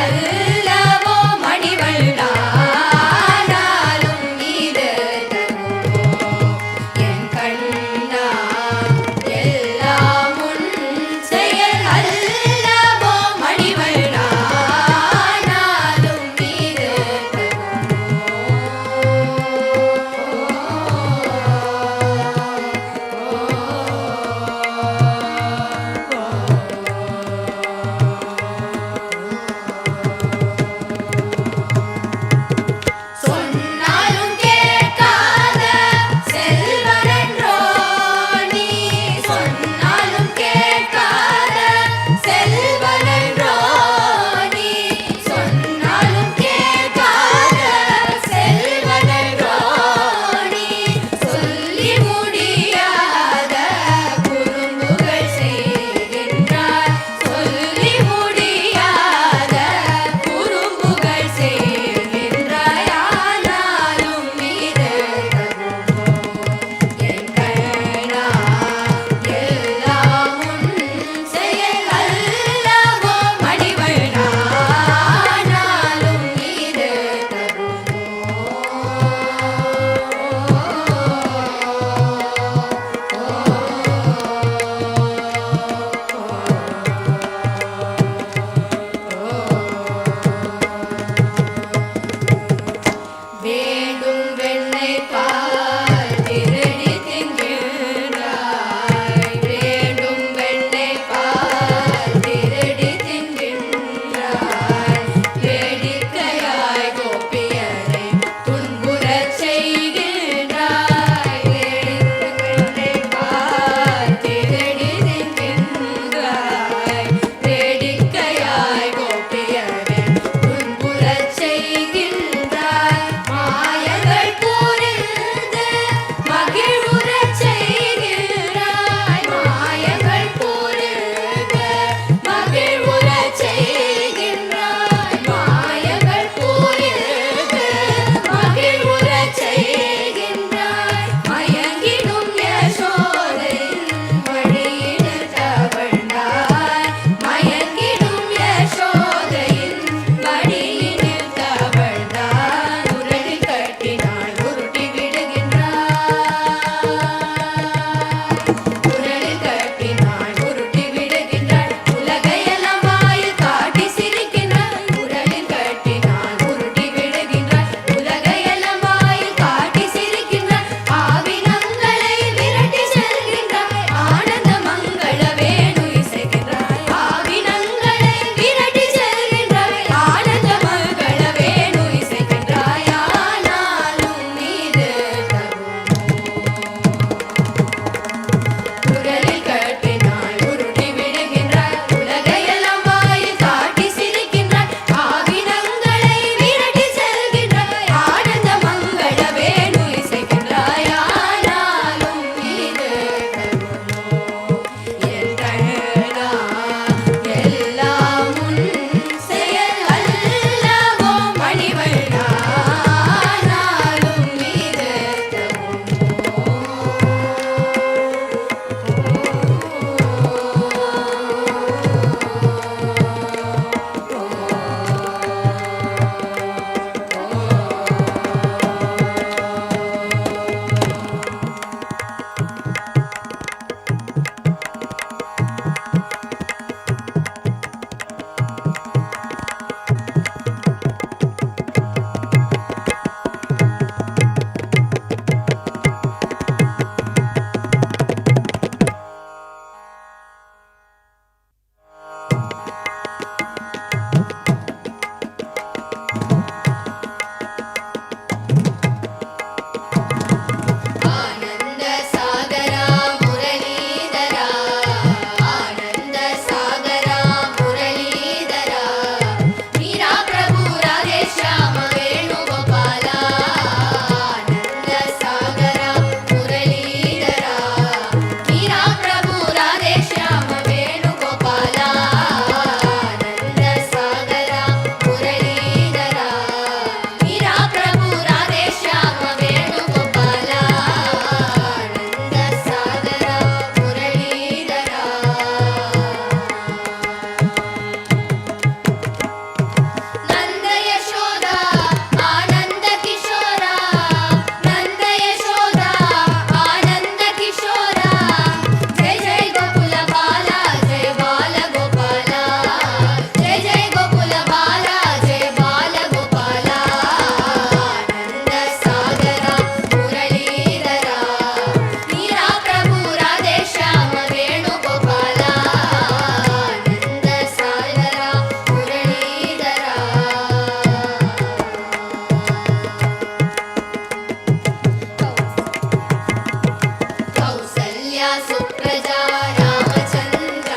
सुप्रजा रामचन्द्र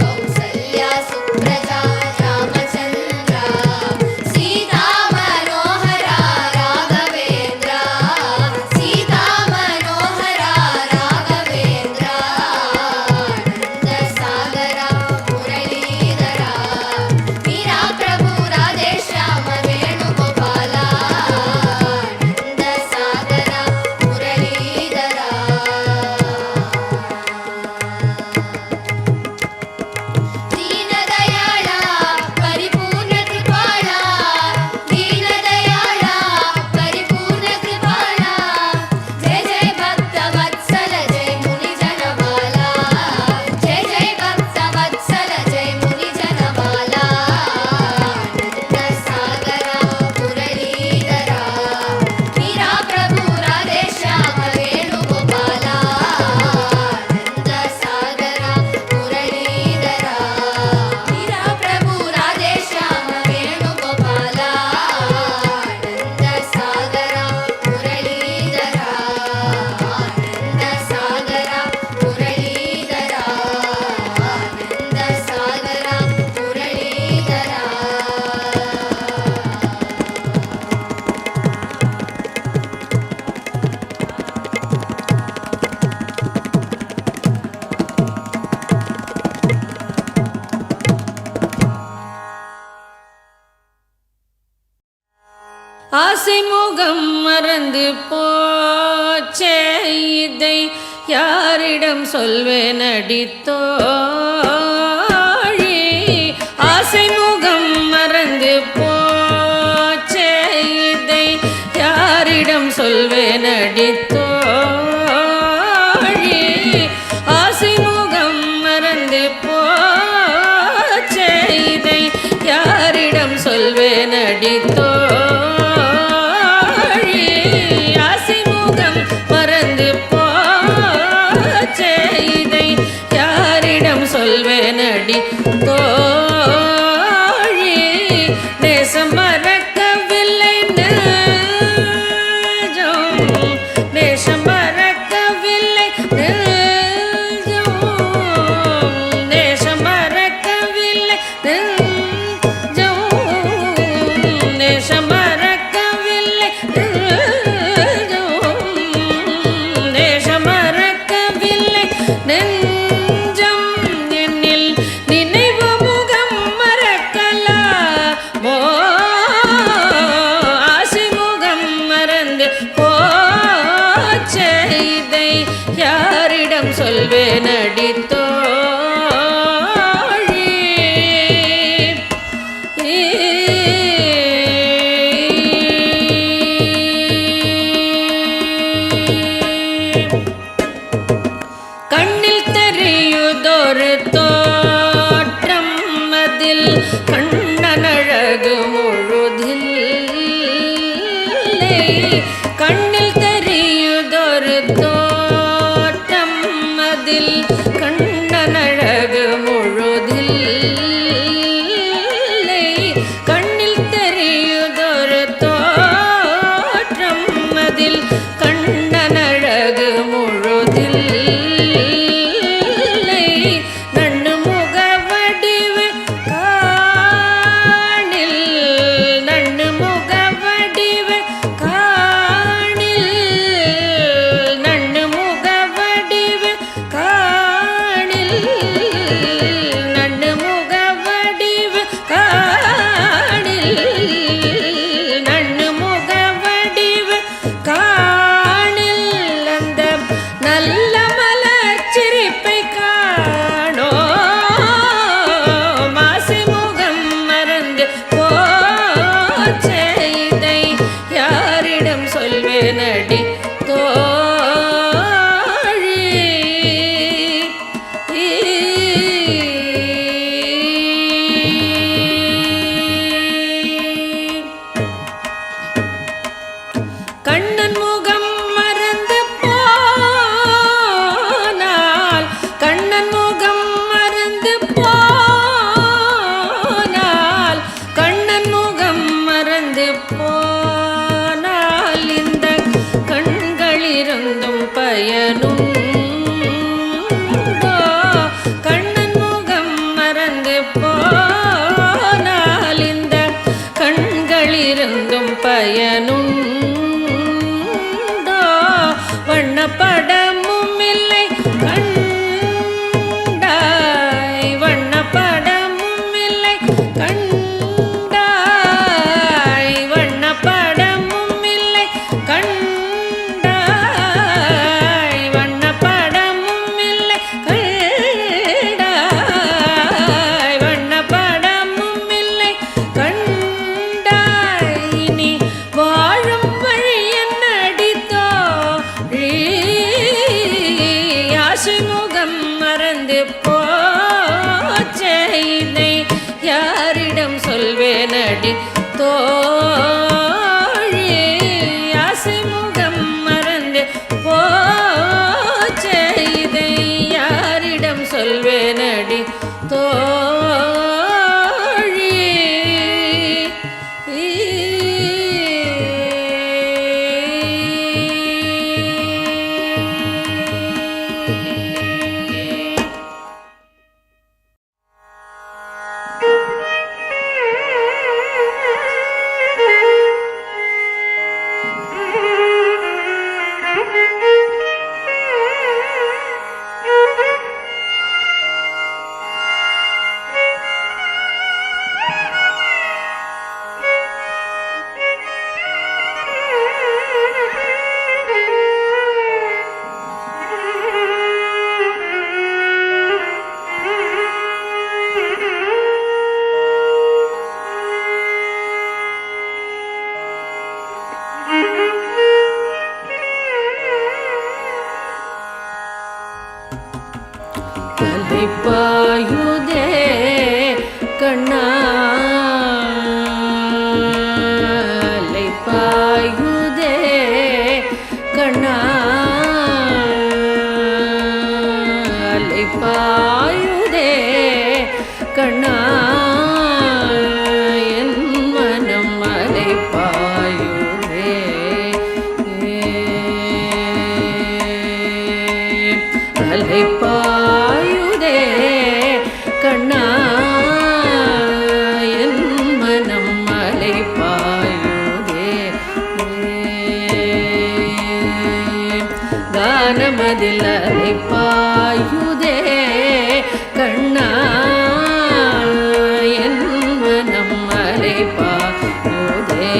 कौसल्या सुप्रजा रामचन्द्र सीता मनोहरा राघवेन्द्र सीता मनोहरा राघवेन्द्र आनन्दसागरा मुरलीधरा मीरा प्रभु राधेश्याम वेणुगोपाल आनन्दसागरा मुरलीधरा दीनदयाळ परिपूर्ण कृपाळ दीनदयाळ परिपूर्ण कृपाळ जय जय भक्तवत्सल जय मुनिजनमाला जय जय भक्तवत्सल जय मुनिजनमाला आनन्दसागरा मुरलीधरा मीरा प्रभु राधेश्याम वेणुगोपाल आनन्दसागरा मुरलीधरा मीरा प्रभु राधेश्याम वेणुगोपाल आनन्दसागरा मुरलीधरा आनन्दसागरा मुरलीधरा आनन्दसागरा मुरलीधरा ஆசை முகம் மறந்து போச்சே இதை யாரிடம் சொல்வேன் அடித்தோழி ஆசை முகம் மறந்து போச்சே இதை யாரிடம் சொல்வேன் அடித்தோழி ஆசை முகம் மறந்து போச்சே இதை யாரிடம் சொல்வேன் அடித்தோழி ஆசை முகம் மறந்து போச்சே இதை யாரிடம் சொல்வேன் அடித்தோழி நேசம் மறக்கவில்லை நெஞ்சம் நேசம் மறக்கவில்லை நெஞ்சம் நேசம் மறக்கவில்லை நெஞ்சம் நேசம் மறக்கவில்லை நெஞ்சம் நேசம் மறக்கவில்லை நெஞ்சம் என்னில் நினைவு முகம் மறக்கலாமோ ஆசை முகம் மறந்து போச்சே இதை யாரிடம் சொல்வேன் அடித்தோழி கண்ணில் தெரியுதொரு தோற்றம் அதில் கண்ணனழகு முழுதில்லை கண்ணில் தெரியுதொரு தோற்றம் அதில் கண்ணனழகு முழுதில்லை கண்ணில் தெரியுதொரு தோற்றம் அதில் கண்ணனழகு முழுதில்லை நண்ணு முகவடிவு காணில் நண்ணு முகவடிவு காணில் நண்ணு முகவடிவு காணில் நண்ணு முகவடிவு காணில் நண்ணு முகவடிவு காணில் அந்த நல்ல மலர் சிரிப்பை காணோ மாசை முகம் மறந்து போச்சே இதை யாரிடம் சொல்வேன் அடித்தோழி கண்ணன் முகம் மறந்து போனால் கண்ணன் முகம் மறந்து போனால் கண்ணன் முகம் மறந்து போனால் இந்த கண்களிருந்தும் பயனுண்டோ பயனுண்டோ வண்ணப்படமும் இல்லை கண்டாய் வண்ணப்படமும் இல்லை கண்டாய் வண்ணப்படமும் இல்லை கண்டாய் வண்ணப்படமும் இல்லை கண்டாய் வண்ணப்படமும் இல்லை கண்டாய் நீ வாழும் வழி என்னடித்தோ ஆசைமுகம் மறந்து போச்சே இதை யாரிடம் சொல்வேனடி தோழி ஆசைமுகம் மறந்து போச்சே இதை யாரிடம் சொல்வேனடி தோழி அலைப்பாயுதே கண்ணா அலைப்பாயுதே கண்ணா அலைப்பாயுதே கண்ணா என் மனம் அலைப்பாயுதே அலைப்பாயுதே கண்ணா என் மனம் அலைப்பாயுதே கானமதில் அலைப்பாயுதே கண்ணா என் மனம் அலைப்பாயுதே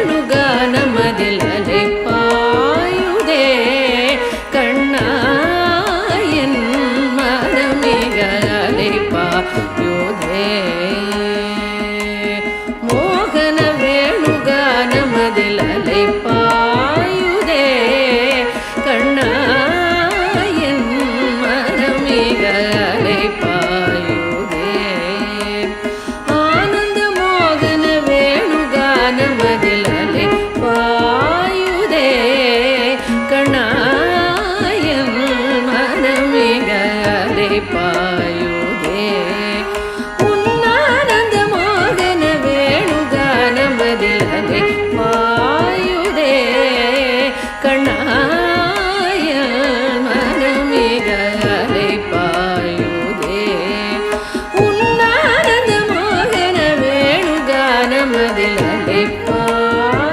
வேணுகானமதில் அலைப்பாயுதே கண்ணா என் மனமிக அலைப்பாயுதே மோகன வேணுகானமதில் அலைப்பாயுதே கண்ணா என் மனமிக அலைப்பாயுதே ஆனந்த மோகன வேணுகானமதில் அலைப்பாயுதே கண்ணா என் மனமிக அலைப்பாயுதே உன்னானந்த மோகன வேணுகானமதில் அலைப்பாயுதே கண்ணா என் மனமிக அலைப்பாயுதே உன்னானந்த மோகன வேணுகானமதில் அலைப்பாயுதே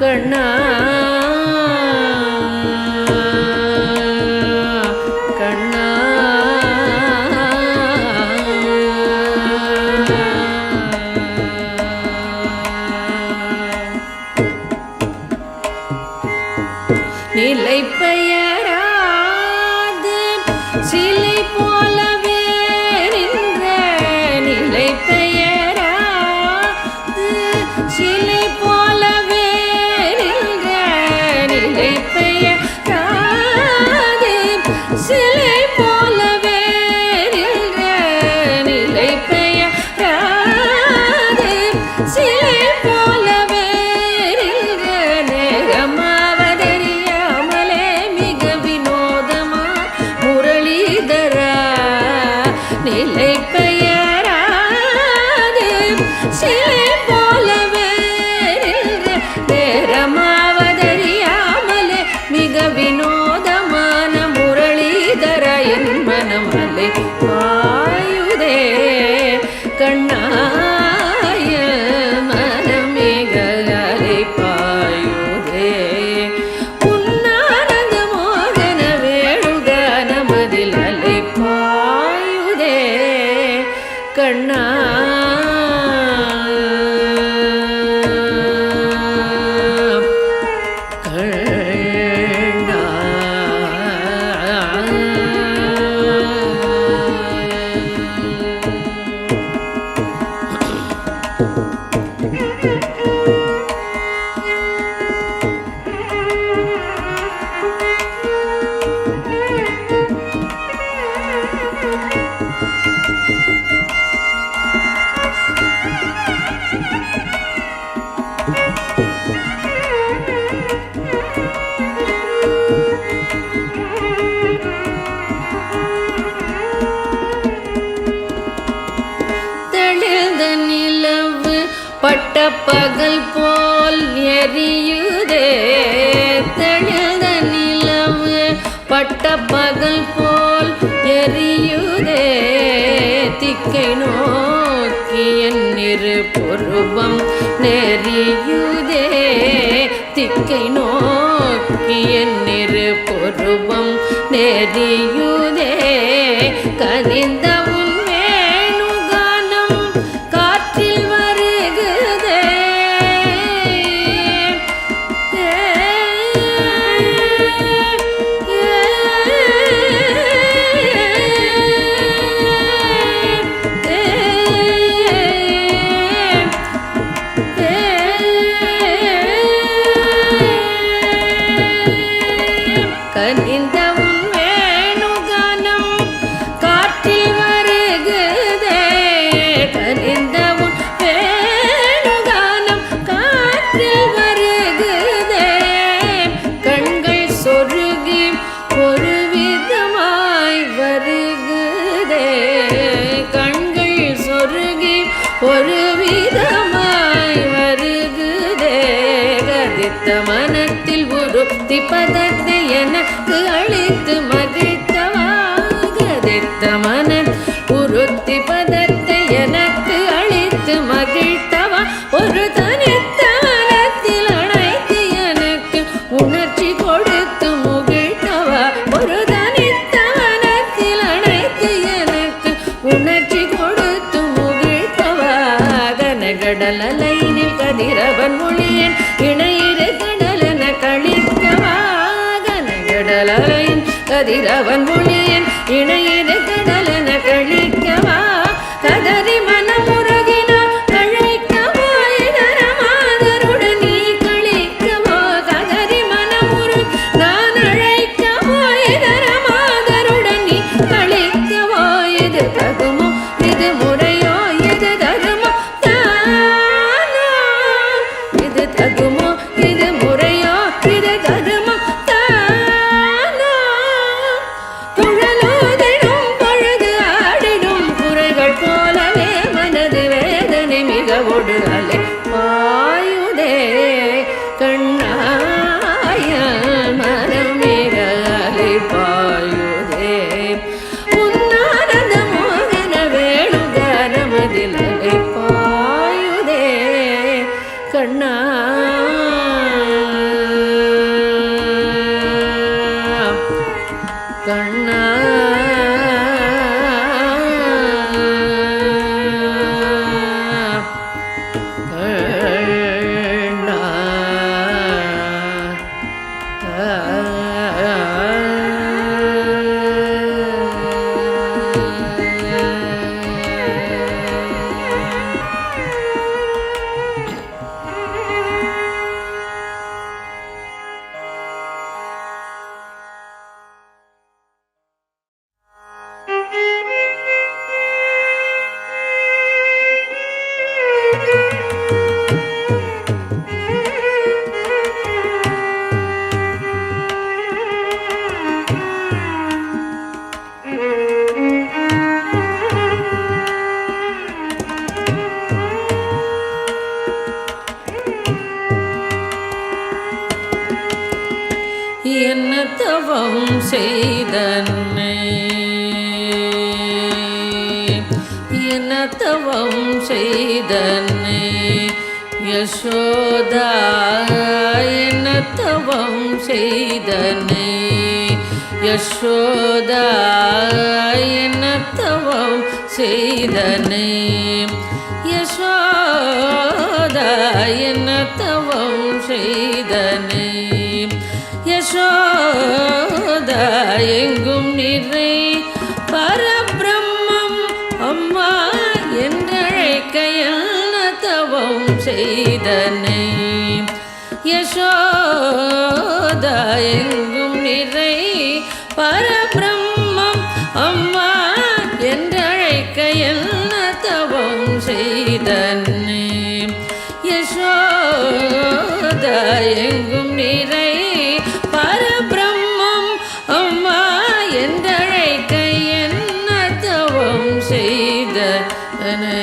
கண்ணா கண்ணா நிலை பெயராது சிலை போலவே நின்ற நிலை பெயராது சிலை போலவே நின்ற நிலை பெயராது சிலை போலவே நின்ற நிலை பெயராது சிலை போலவே நின்ற நேரமாவதறியாமலே பகல் போல் எரியுதே தெளிந்த நிலவு பட்ட பகல் போல் எரியுதே திக்கை நோக்கி என் இரு பொருவம் நெறியுதே திக்கை நோக்கி என் இரு பொருவம் நெறியுதே கனிந்த உன் வேணுகானம் காற்றில் வருகுதே கனிந்த உன் வேணுகானம் காற்றில் வருகுதே கனிந்த உன் வேணுகானம் காற்றில் வருகுதே கண்கள் சொருகி ஒரு விதமாய் வருகுதே கண்கள் சொருகி ஒரு விதமாய் வருகுதே கதித்த மனத்தில் உருத்தி பதத்தை எனக்கு அளித்து மகிழ்த்தவா கதித்த மன உருத்தி பதத்தை எனக்கு அளித்து மகிழ்த்தவா ஒரு தனித்த மனத்தில் அழைத்து எனக்கு உணர்ச்சி கொடுத்து முகிழ்த்தவா ஒரு தனித்த மனத்தில் அழைத்து எனக்கு உணர்ச்சி கொடுத்து முகிழ்த்தவா கனகடல் அலைனில் கதிரவன் மொழியன் இணையிரு கடலென கழிக்கவா கனகடலையின் கதிரவன் மொழியன் இணையிரு கடலென கழிக்கவா கதறி மனமுருகினார் கழைக்கவா இதர மாதருடன் நீ கழிக்கவா கதறி மனமுரு நான் அழைக்கவா இதர மாதருடன் நீ கழிக்கவா இது தகுமோ இது முறையோ இது தகுமோ தானோ இது தகுமோ இது முறையோ இது தகுமோ தானோ குழலோதிடும் பொழுது ஆடிடும் குறைகள் போலவே மனது வேதனை மிகவோடு அலை பாயுதே கண்ணாய மனம் மிக அலை பாயுதே உன்னானந்த மோகன வேணுகானமதில் அலை பாயுதே கண்ணா கண்ணா கண்ணா என்ன தவம் செய்தன்னை என்ன தவம் செய்தன்னை யசோதா என்ன தவம் செய்தன்னை யசோதா என்ன தவம் செய்தன்னை யசோதா என்ன தவம் செய்தன்னை யசோதா எங்கும் நிறை பரபிரம்மம் அம்மா என்றழைக்க என்ன தவம் செய்தனை யசோதா எங்கும் நிறை பரபிரம்மம் அம்மா என்றழைக்க என்ன தவம் செய்தனை யசோதா எங்கும் நிறை பரபிரம்மம் அம்மா என்றழைக்க என்ன தவம் செய்தனை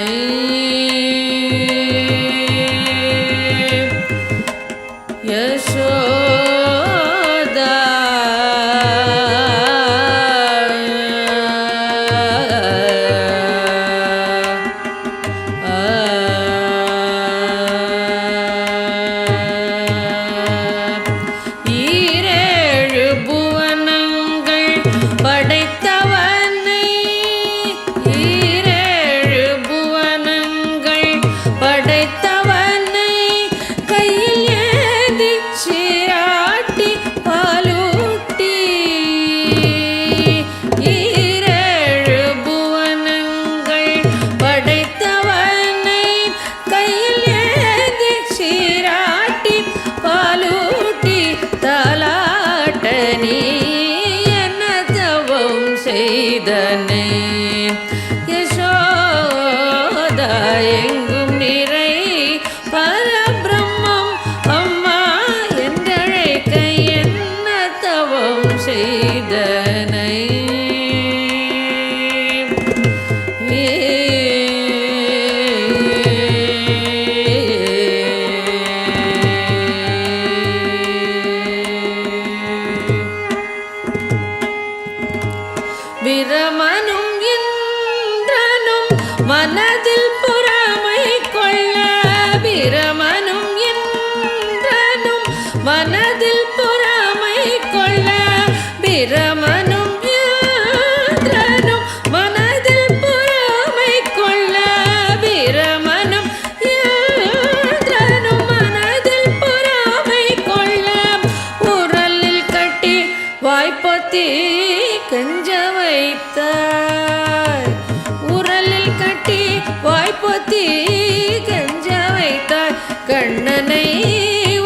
கண்ணனை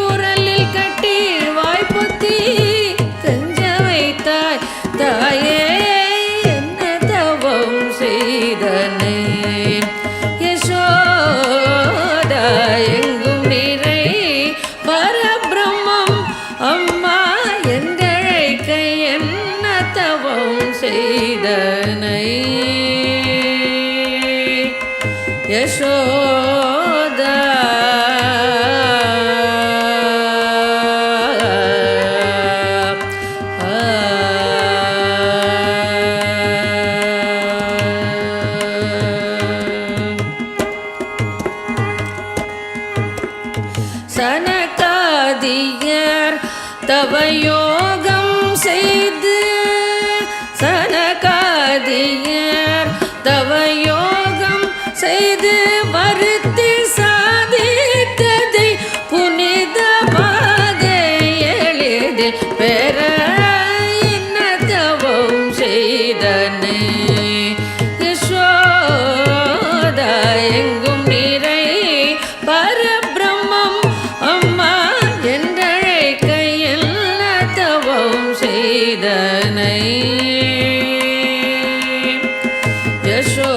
உரலில் கட்டி வாய்ப்புத்தி கஞ்ச வைத்தாய் தாயே என்ன தவம் செய்தனை யசோதா எங்கும் நிறை பரபிரம்மம் அம்மா என்றழைக்க என்ன தவம் செய்தனை யசோதா சனகாதியர் தவயோகம் செய்து சனகாதியர் தவயோகம் செய்து வருத்தி சாதித்ததை புனிதமாக எளிதில் பெற என்ன தவம் செய்தனை யசோதா எங்கும் நிறை பரபிரம்மம் அம்மா என்றழைக்க என்ன தவம் செய்தனை யசோதா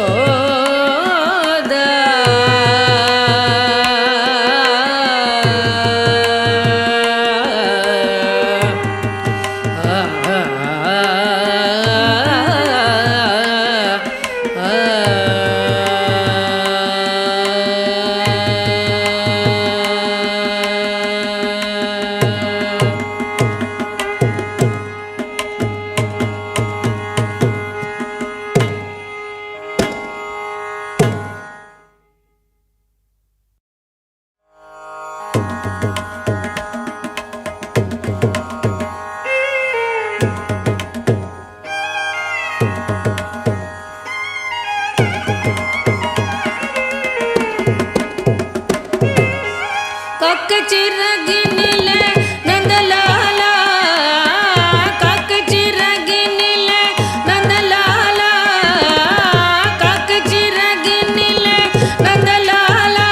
காக்கச்சிறகினிலே நந்தலாலா காக்கச்சிறகினிலே நந்தலாலா காக்கச்சிறகினிலே நந்தலாலா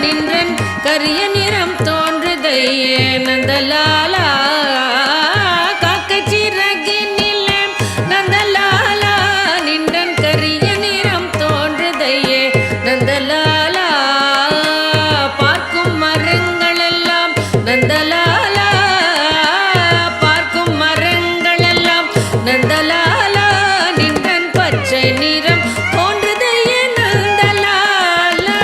நின்றன் கரிய நிறம் தோன்றுதையே நந்தலாலா காக்கச்சிறகினிலே நந்தலாலா நின்றன் கரிய நிறம் தோன்றுதையே நந்தலாலா பார்க்கும் மரங்களெல்லாம் நந்தலாலா பார்க்கும் மரங்களெல்லாம் நந்தலாலா நின்றன் பச்சை நிறம் தோன்றுதையே நந்தலாலா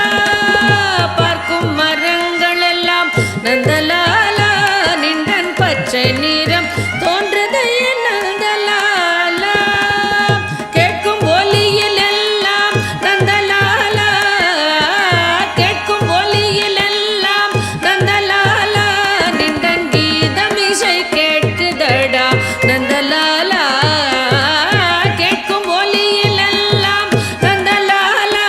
பார்க்கும் மரங்களெல்லாம் நந்தலாலா நின்றன் பச்சை நிறம் தோன்றுதையே நந்தலாலா கேட்கும் ஒலியில் எல்லாம் நந்தலாலா கேட்கும் ஒலியில் எல்லாம் நந்தலாலா நின்றன் கீதமிசை கேட்குதடா நந்தலாலா கேட்கும் ஒலியில் எல்லாம் நந்தலாலா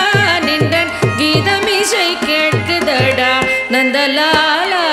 நின்றன் கீதமிசை கேட்குதடா நந்தலாலா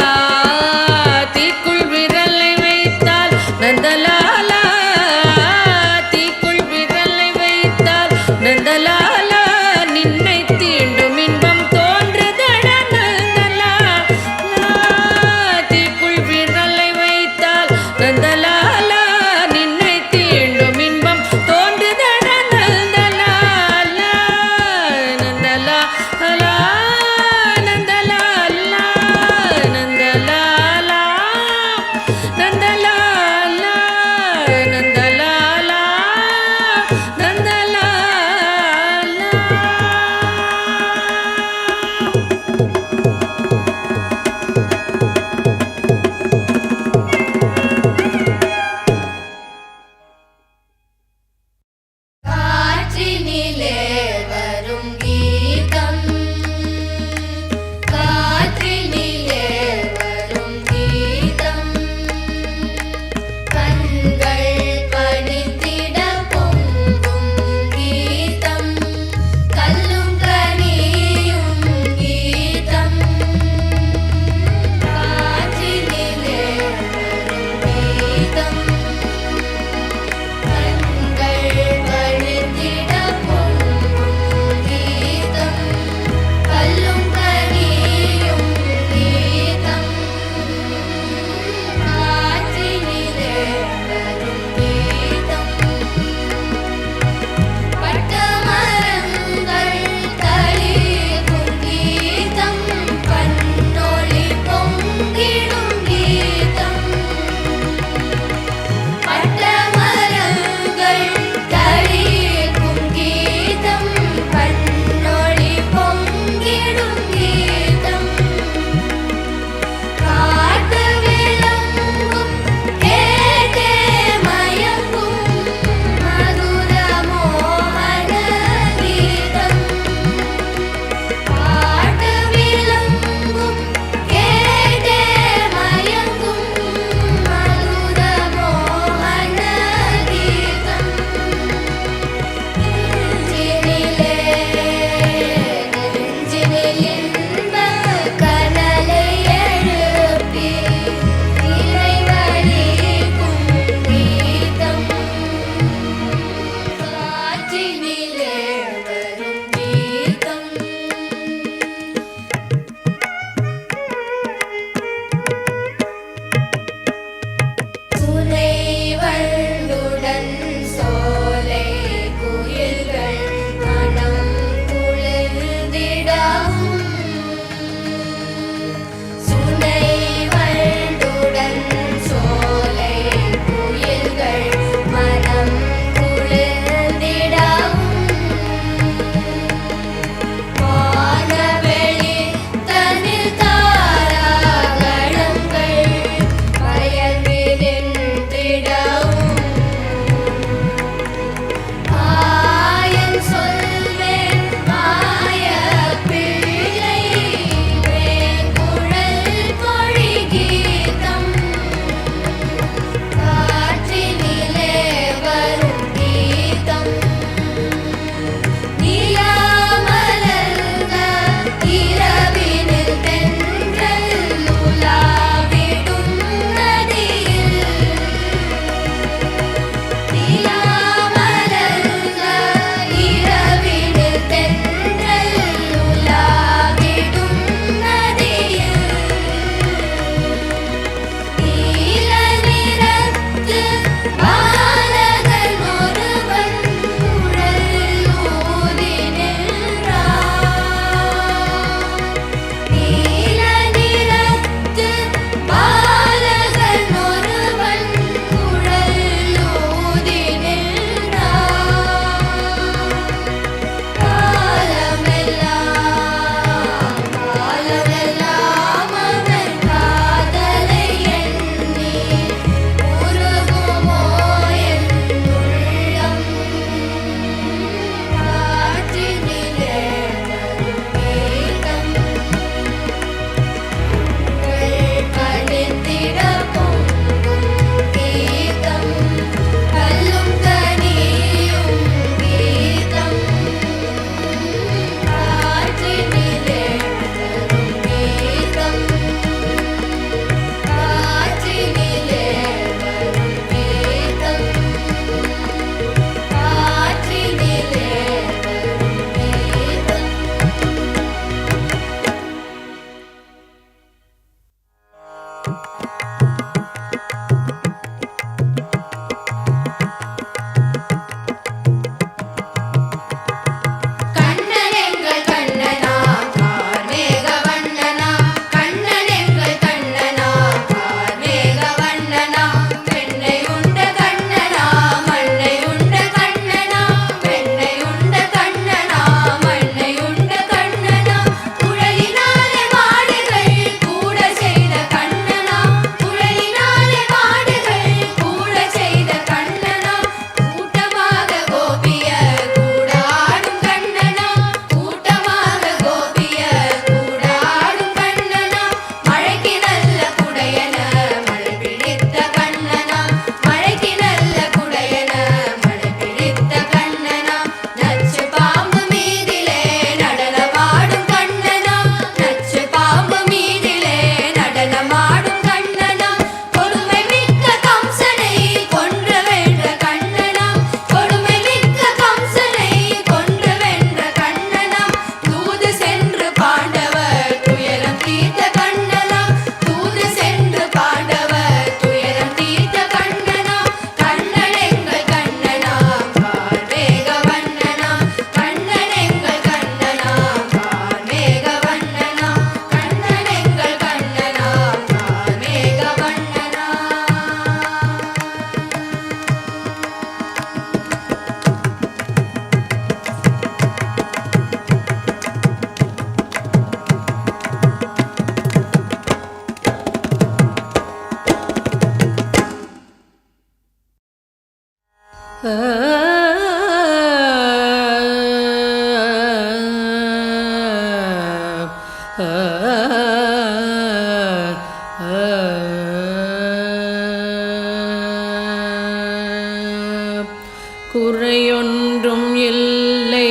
குறையொன்றும் இல்லை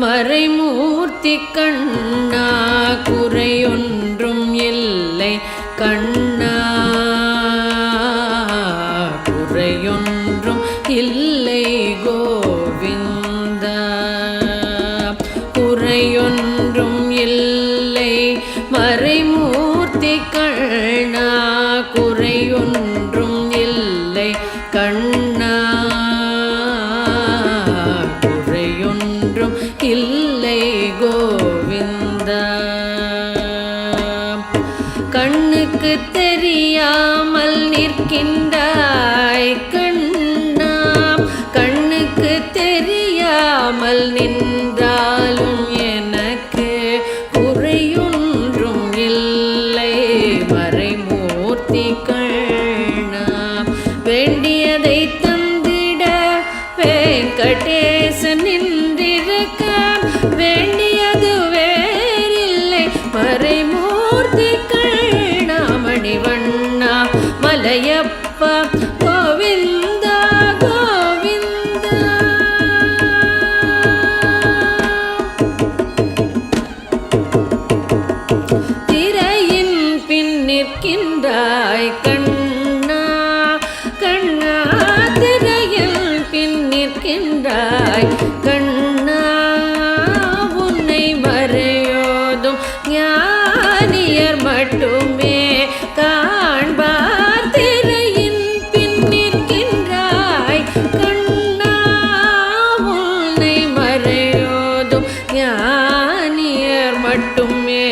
மறைமூர்த்தி கண்ணா, குறையொன்றும் இல்லை கண்ணா, குறையொன்றும் இல்லை கோவிந்தா, குறையொன்றும் இல்லை மறைமூர்த்தி கண்ணா, குறையொன்றும் இல்லை கண்ணா, குறையொன்றும் இல்லை கோவிந்தா. கண்ணுக்கு தெரியாமல் நிற்கின்றாய் கண்ணா, கண்ணுக்கு தெரியாமல் நின்றாலும் எனக்கு குறையொன்றும் இல்லை மறைமூர்த்தி கண்ணா. வேண்டியதை தந்திட வெங்கடேசன் நின்றிருக்க, வேண்டியது வேறில்லை மறைமூர்த்தி கண்ணா. மணிவண்ணா மலையப்பா கோவிந்தா கோவிந்தா. திரையின் பின் நிற்கின்றாய் கண்ணா, கண்ணா, திரையில் பின் நிற்கின்றாய் கண்ணா. உன்னை மறையோதும் ஞானியர் மட்டுமே காண்பார். திரையின் பின் நிற்கின்றாய் கண்ணா, உன்னை மறையோதும் ஞானியர் மட்டுமே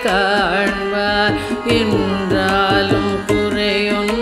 காண்பார். என்றாலும் குறையொன்றும்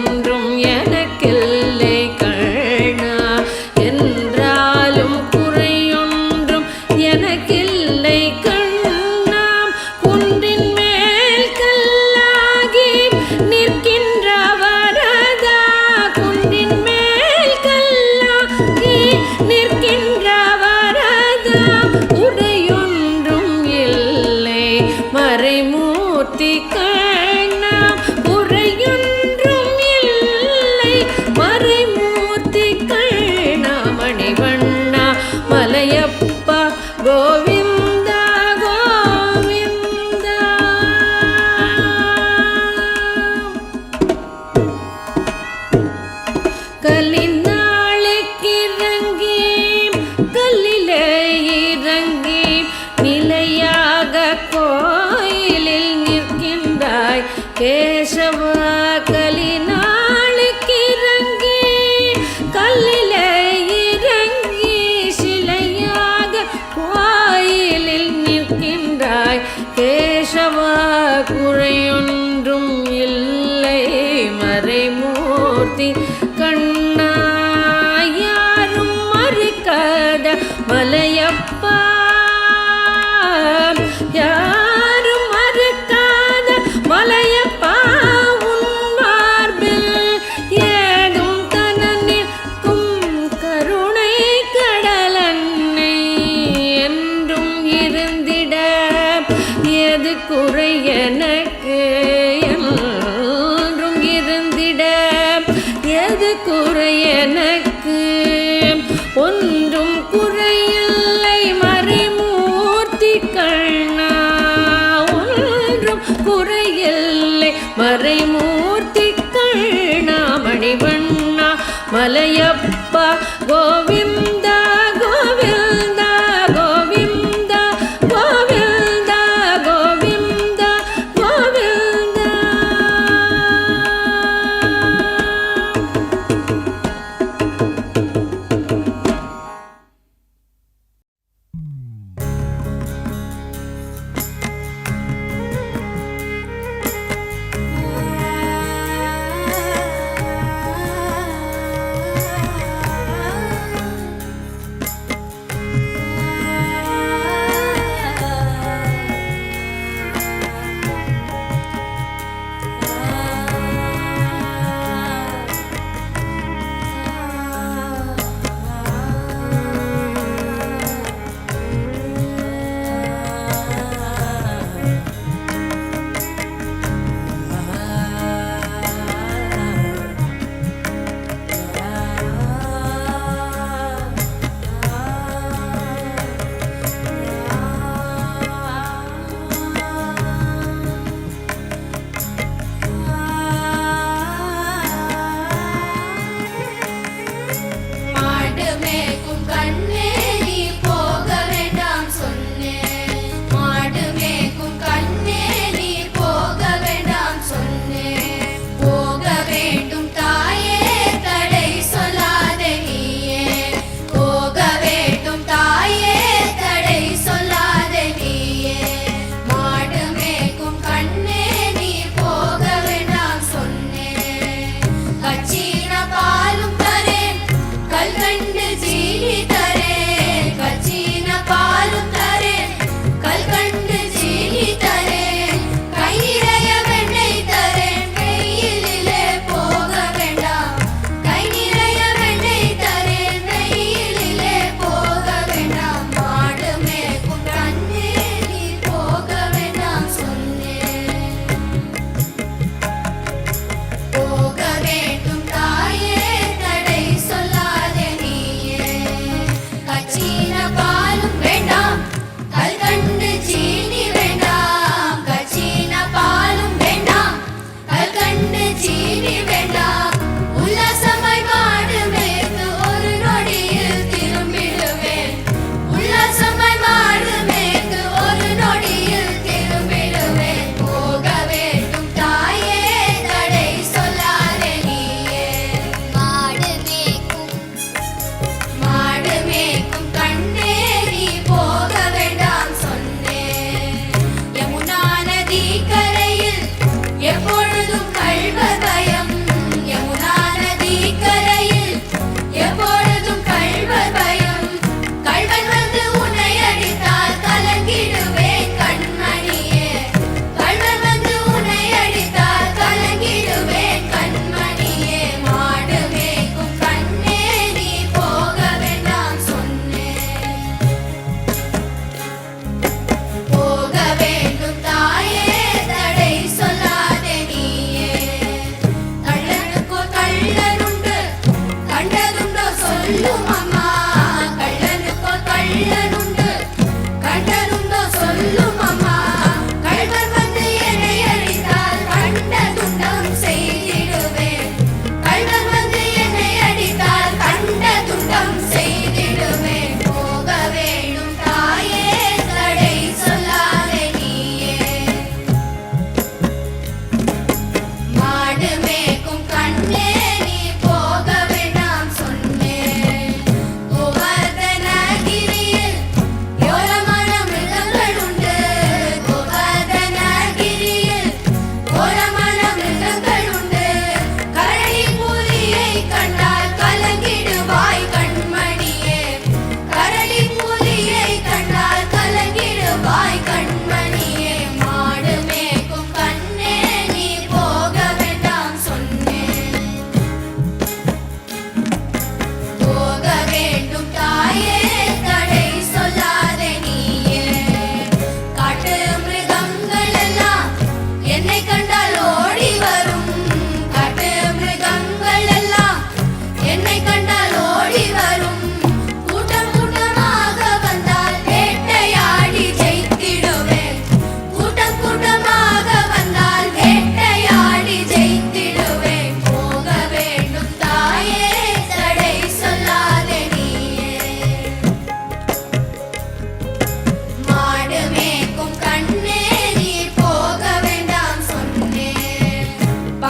கலினாளுக்கிறங்கி கல்லிலே இறங்கி சிலையாக கோயிலில் நிற்கின்றாய் கேசவா குறையொன்றும் இல்லை மறைமூர்த்தி கண்ணா யாரும் மறுக்காத மலையப்பா யாரும் மறுக்காத மலையப்பா உன் மார்பில் ஏதும் தன நிற்கும் கருணை கடலன்னை என்றும் இருந்திட எது குறை எனக்கு என்றும் இருந்திட எது குறை எனக்கு ஒன்றும் குறையில்லை மறைமூர்த்தி கண்ணா ஒன்றும் குறையில்லை மறைமூர்த்தி கண்ணா மணிவண்ணா மலையப்பா கோவிந்தா கோவிந்தா கோவிந்தா கோவிந்தா கோவிந்தா கோவிந்தா.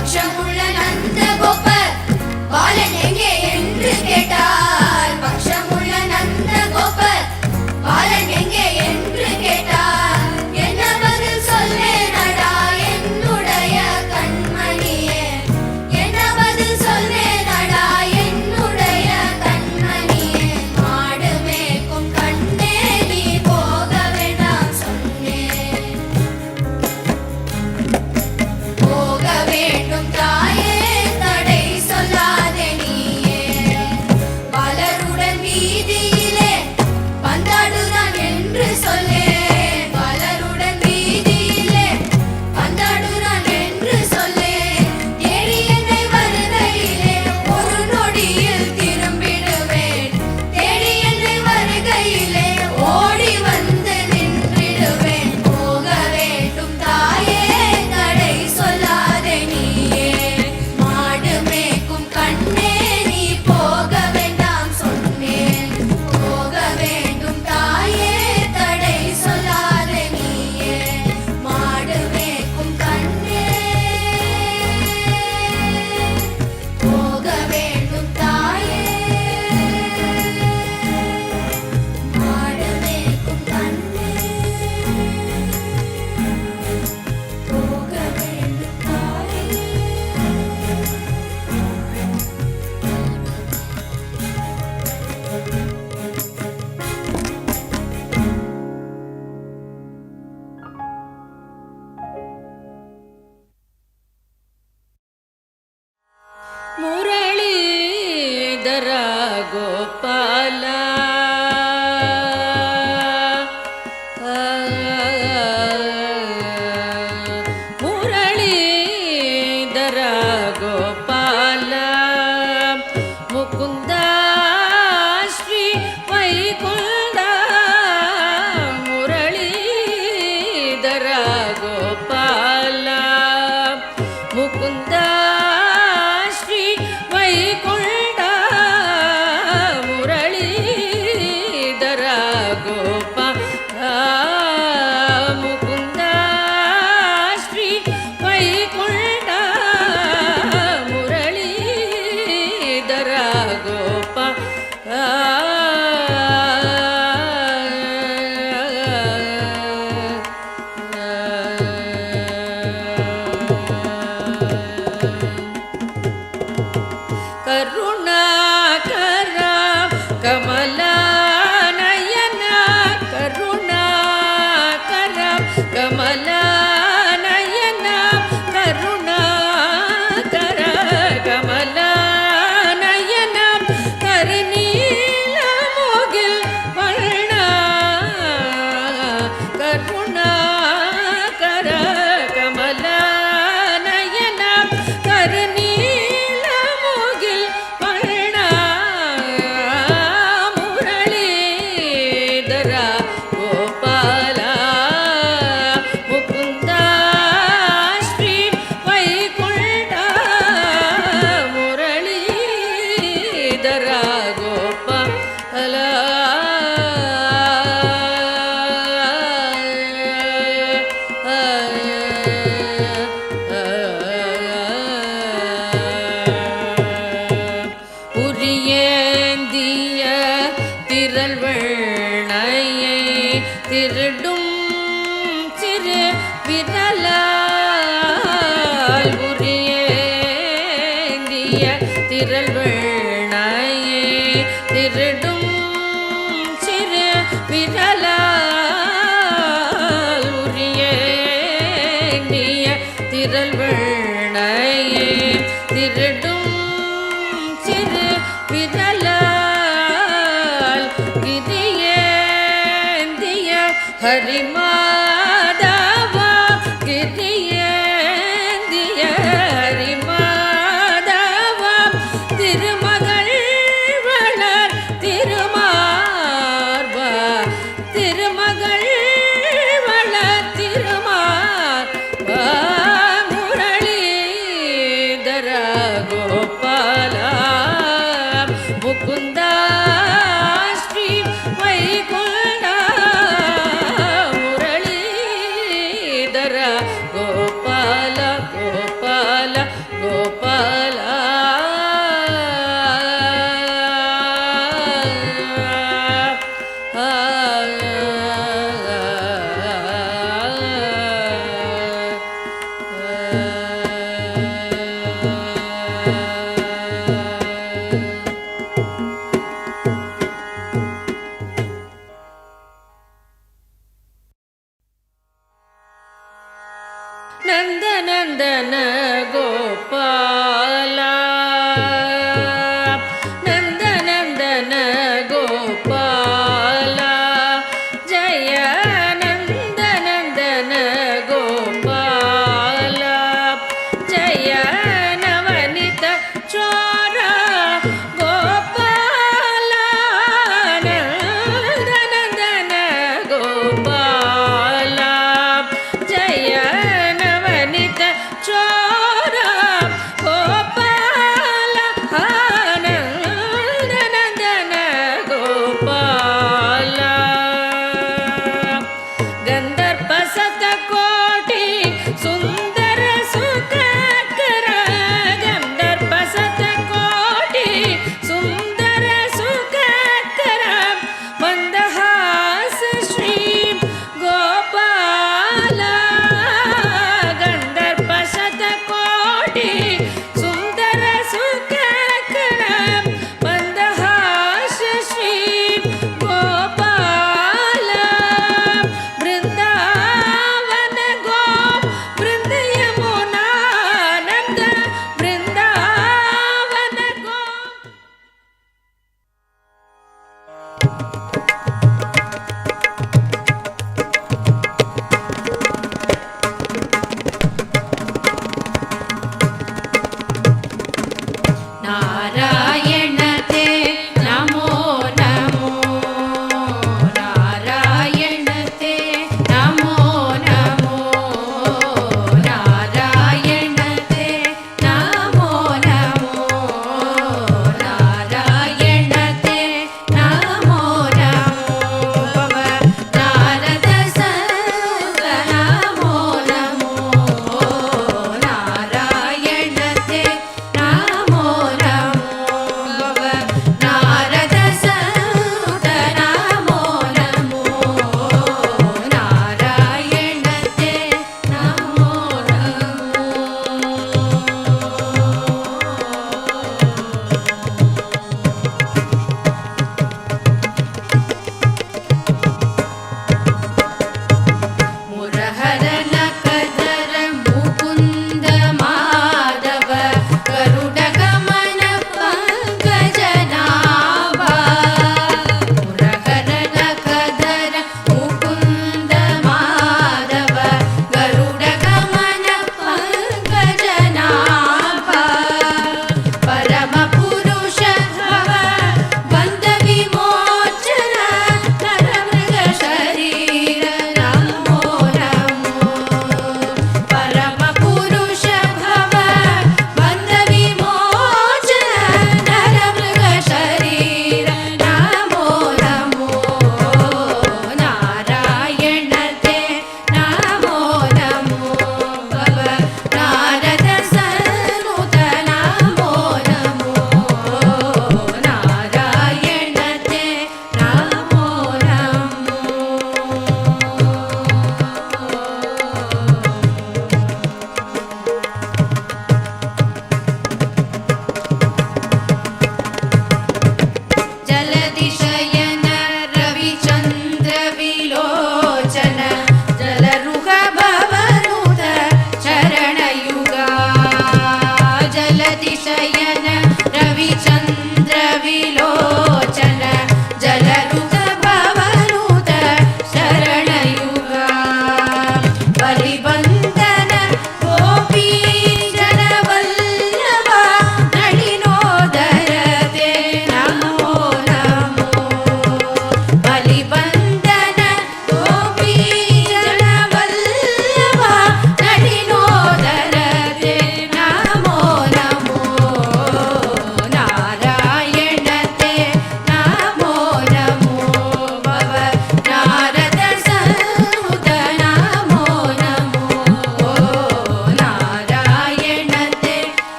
பக்ஷமுள்ள நந்த கோபர் பாலன் எங்கே என்று கேட்டார். பக்ஷமுள்ள நந்த கோபர் பாலன் எங்கே என்று கேட்டார். என்ன பதில் சொல்வேனடா என்னுடைய கண்மணியே, என்ன பதில் சொல்வேனடா என்னுடைய கண்மணியே. மாடு மேய்க்கும் கண்ணே நீ போக வேண்டாம் சொன்னேன், போக வேண்டும் தாயே தடை சொல்லாதே நீயே. பலருடன் வீதியிலே பந்தாடுதான் என்று சொல்லேன், பலருடன் வீதியிலே பந்தாடுதான் என்று சொல்லேன். தேடி என்னை வருகையிலே ஒரு நொடியில் திரும்பிடுவேன், தேடி என்னை வருகையிலே ஓடி வந்து நின்றிடுவேன். போக வேண்டும் தாயே தடை சொல்லாதே நீயே, மாடு மேய்க்கும் கண்ணே நீ போக வேண்டாம் சொன்னேன், போக வேண்டும் தாயே தடை சொல்லாதே நீயே. மாடு மேய்க்கும் கண்ணே போக வேண்டும் தாயே, மாடு மேய்க்கும் கண்ணே போக வேண்டும் தாயே. ಮುರಳೀಧರ ಗೋಪಾಲ ಮುರಳೀಧರ ಗೋಪಾಲ ಮುಕುಂದ ಶ್ರೀ ವೈಕುಂಠ ಮುರಳೀಧರ ಗೋಪಾಲ ಮುಕುಂದ ಶ್ರೀ ವೈಕುಂಠ ಮುರಳೀಧರ ಗೋಪಾಲ ಮುಕುಂದ ಶ್ರೀ ವೈಕುಂಠ ಮುರಳೀಧರ ಗೋಪಾಲ ಕರುಣಾಕರ ಕಮಲಾನಯನ ಕರುಣಾಕರ ಕಮಲಾನಯನ ಕರುಣಾಕರ ಕಮಲಾನಯನ ಕರಿನೀಲ ಮುಗಿಲ್ ವರ್ಣ ಕರುಣಾಕರ ಕಮಲಾನಯನ ಕರಿನೀಲ ಮುಗಿಲ್ ವರ್ಣ ಮುರಳೀಧರ ಗೋಪಾಲ ಮುಕುಂದ ಶ್ರೀ ವೈಕುಂಠ ಮುರಳೀಧರ ಗೋಪಾಲ உரியேந்திய திரள்வளையை திருடும் சிறு விரலால் உரியேந்திய திரள்வளையை திருடும் சிறு விரலால் உரியேந்திய திரள்வளையை திருடும் சிறு விரலால் கிரியேந்திய ஹரிமாதவா கிரியேந்திய ஹரிமாதவா திருமகள் வளர் திருமார்பா திருமகள் வளர் திருமார்பா முரளீதர கோபால ಮುಕುಂದ ಶ್ರೀ ವೈಕುಂಠ ಮುರಳೀಧರ ಗೋಪಾಲ ಗೋಪಾಲ ಗೋಪಾಲ ನಂದ ನಂದನ ಗೋಪಾಲ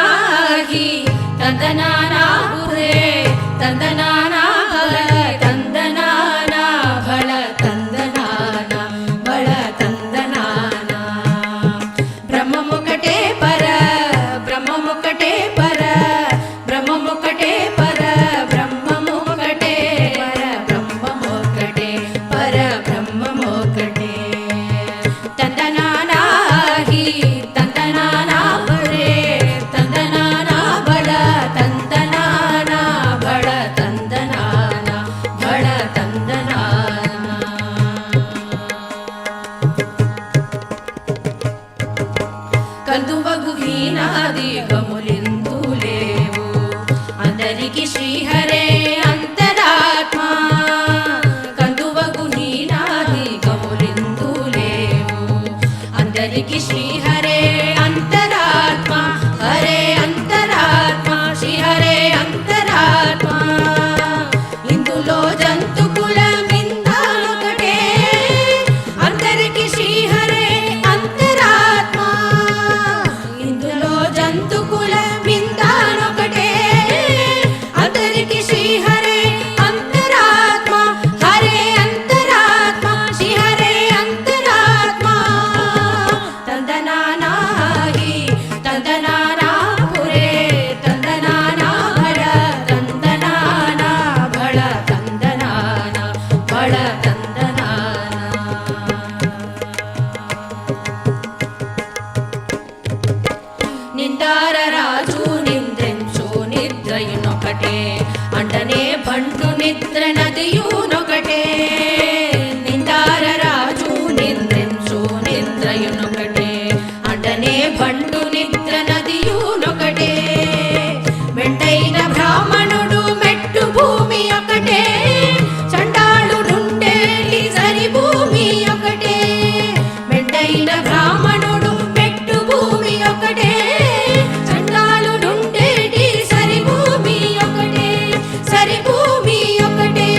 ತಂದನಾನಾಹಿ ತಂದನಾನಾಹುರೇ ತಂದನಾನಾ ಬಳ ತಂದನಾನ ಬಳ ತಂದನಾನ ಬಳ ತಂದನಾನ ಬ್ರಹ್ಮಮುಕಟೇ ಪರ ಬ್ರಹ್ಮಮುಕಟೇ ಪರ ಬ್ರಹ್ಮಮುಕಟೇ ಪರ ಬ್ರಹ್ಮಮುಕಟೇ ಪರ ಬ್ರಹ್ಮಮುಕಟೇ ಪರ ಬ್ರಹ್ಮಮುಕಟೇ ತಂದನಾನಾಹಿ ತಂದನಾನಾ ಬರೇ ತಂದನಾನಾ ಬಳ ತಂದನಾನ ಬಳ ತಂದನಾನ ಬಳ ತಂದನಾನ కందువగు హీనాది గములిందు లేవు అందరికి శ్రీహరే అంతరాత్మ కందువగు హీనాది గములిందు లేవు అందరికి శ్రీహరే అంతరాత్మ హరే అంతరాత్మ శ్రీహరే అంతరాత్మ ఇందులో జంతు కులమిందాలొకటే అందరికి శ్రీహరే అంతరాత్మ ఇందులో జంతు కులమిందాలొకటే అందరికి శ్రీహరే అంతరాత్మ హరే అంతరాత్మ శ్రీహరే అంతరాత్మ తందనానాహి తందనానా పురే తందనానా బళ తందనానా బళ తందనానా బళ తందనానా నిందార రాజు నిందెంచు నిద్రయునొకటే అంటనే బంటు నిద్ర నదియునొకటే నిందార రాజు నిందెంచు నిద్రయునొకటే అంటనే బంటు నిద్ర నదియునొకటే మెంటైన బ్రాహ్మణుడు మెట్టు భూమి ఒకటే చండాలుడుండేటి సరి భూమి ఒకటే మెంటైన బ్రాహ్మణుడు మెట్టు భూమి ఒకటే చండాలుడుండేటి సరి భూమి ఒకటే సరి భూమి ఒకటే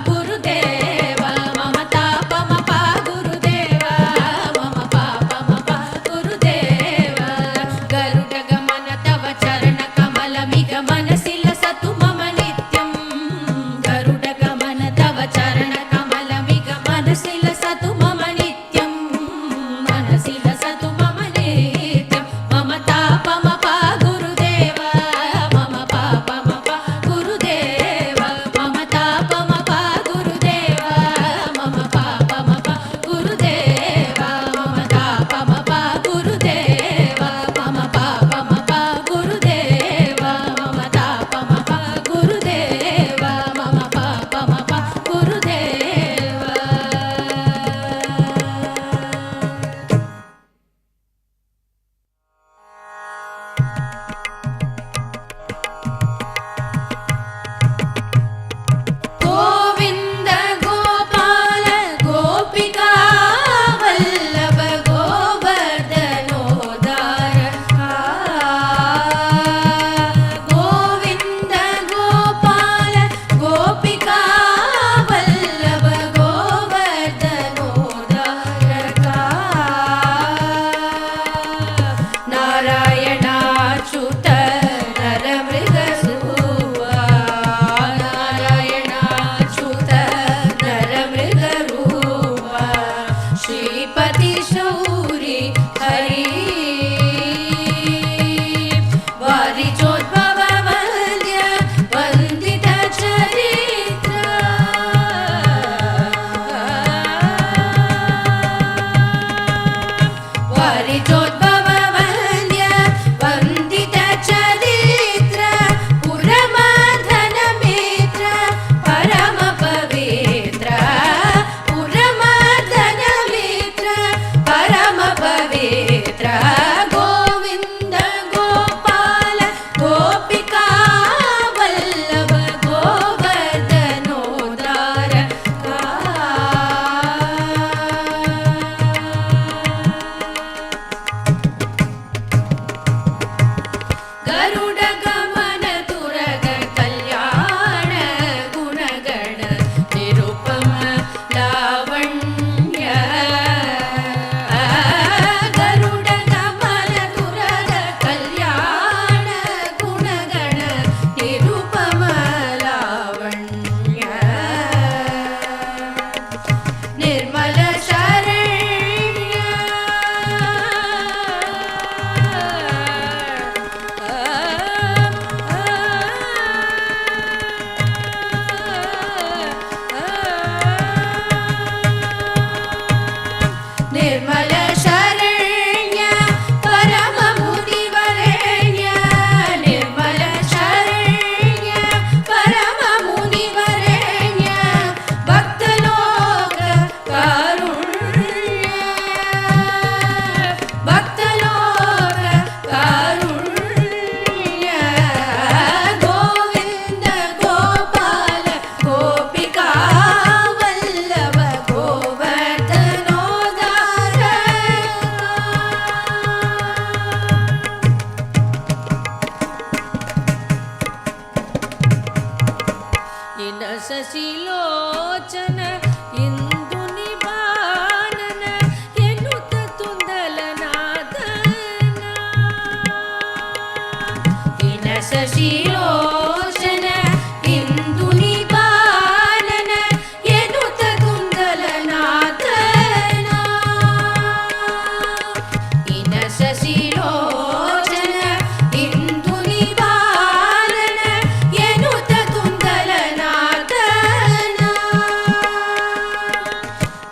ಗುರುದೇವ ಮಮ ತಾಪ ಮಪ ಗುರುದೇವ ಮಮ ಪಾಪ ಮಪ ಗುರುದೇವ ಗರುಡ ಗಮನ ತವ ಚರಣ ಕಮಲ ಮಿಗ ಮನಸಿಲ ಸತು ಮಮ ನಿತ್ಯಂ ಗರುಡ ಗಮನ ತವ ಚರಣ ಕಮಲ ಮಿಗ ಮನಸಿಲ ಸತು ಮಮ ನಿತ್ಯಂ ಮನಸಿಲ ಸತು ಮಮ ನಿತ್ಯಂ ಮಮ ತಾಪ ಮಪ ಗುರುದೇವ ಮಮ ಪಾಪ ಮಪ ಗುರುದೇವ ಮಮ ತಾಪ ಮಪ ಗುರುದೇವ ಮಮ ಪಾಪ ಮಪ ಗುರುದೇವ ಮಮ ತಾಪ ಮಪ ಗುರುದೇವ ಮಮ ಪಾಪ ಮಪ ಗುರುದೇವ ಮಮ ತಾಪ ಮಪ ಗುರುದೇವ ಮಮ ಪಾಪ ಮಪ ಗುರುದೇವ ಗೋವಿಂದ ಗೋಪಾಲ ಗೋಪಿಕಾ ವಲ್ಲಭ ಗೋವರ್ಧನೋದ್ಧಾರ ಗೋವಿಂದ ಗೋಪಾಲ ಗೋಪಿಕಾ ವಲ್ಲಭ ಗೋವರ್ಧನೋದ್ಧಾರಕ ನಾರಾಯಣಾಚ್ಯುತ ನರಮೃಗಸೂವ ನಾರಾಯಣಾಚ್ಯುತ ನರಮೃಗರೂಪ ಶ್ರೀಪತಿ ಶೌರಿ ಹರಿ ವಾರಿಜೋದ್ಭವ ವಂದ್ಯ ವಂದಿತ ಚರಿತ್ರ ವಾರಿಜೋದ್ಭವ ವಂದ್ಯ ವಂದಿತ ಚರಿತ್ರ ಪುರಮಧನ ಮಿತ್ರ ಪರಮ ಪವಿತ್ರ ಪುರಮಧನ ಮಿತ್ರ ಪರಮ ಪವಿತ್ರ ಗೋವಿಂದ ಗೋಪಾಲ ಗೋಪಿಕಾ ವಲ್ಲಭ ಗೋವರ್ಧನೋದ್ಧಾರ ಗರುಡ ಗಮನ ತುರಗ ಕಲ್ಯಾಣ ಗುಣಗಣ ನಿರುಪಮ ಲಾವಣ್ಯ ಗರುಡ ಗಮನ ತುರಗ ಕಲ್ಯಾಣ ಗುಣಗಣ ನಿರುಪಮ ಲಾವಣ್ಯ ನಿರ್ಮಲ ನಿರ್ಮಲ ಶರಣ್ಯ ಪರಮ ಮುನಿವರೇಣ್ಯ ನಿರ್ಮಲ ಶರಣ್ಯ ಪರಮ ಮುನಿವರೇಣ್ಯ ಭಕ್ತಲೋಕ ಕಾರುಣ್ಯ ಭಕ್ತಲೋಕ ಕಾರುಣ್ಯ ಗೋವಿಂದ ಗೋಪಾಲ ಗೋಪಿಕಾ ವಲ್ಲಭ ಗೋವರ್ಧನೋದ್ಧಾರ ಇನ ಶಶಿಲೋಚನ ಇಂದು ನಿಬಾನನ ಎನ್ನುತ್ತ ತುಂದಲನಾದನ ಇನ ಶಶಿಲೋಚನ ಇಂದು ನಿಬಾನನ ಎನ್ನುತ್ತ ತುಂದಲನಾದನ ಇನ ಶಶಿಲೋಚನ ಇಂದು ನಿಬಾನನ ಎನ್ನುತ್ತ ತುಂದಲನಾದನ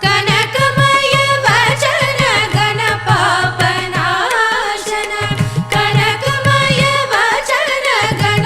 ಕನಕಮಯ ವಚನ ಗಣ ಪಾಪನಾಶನ ಕನಕಮಯ ವಚನ ಗಣ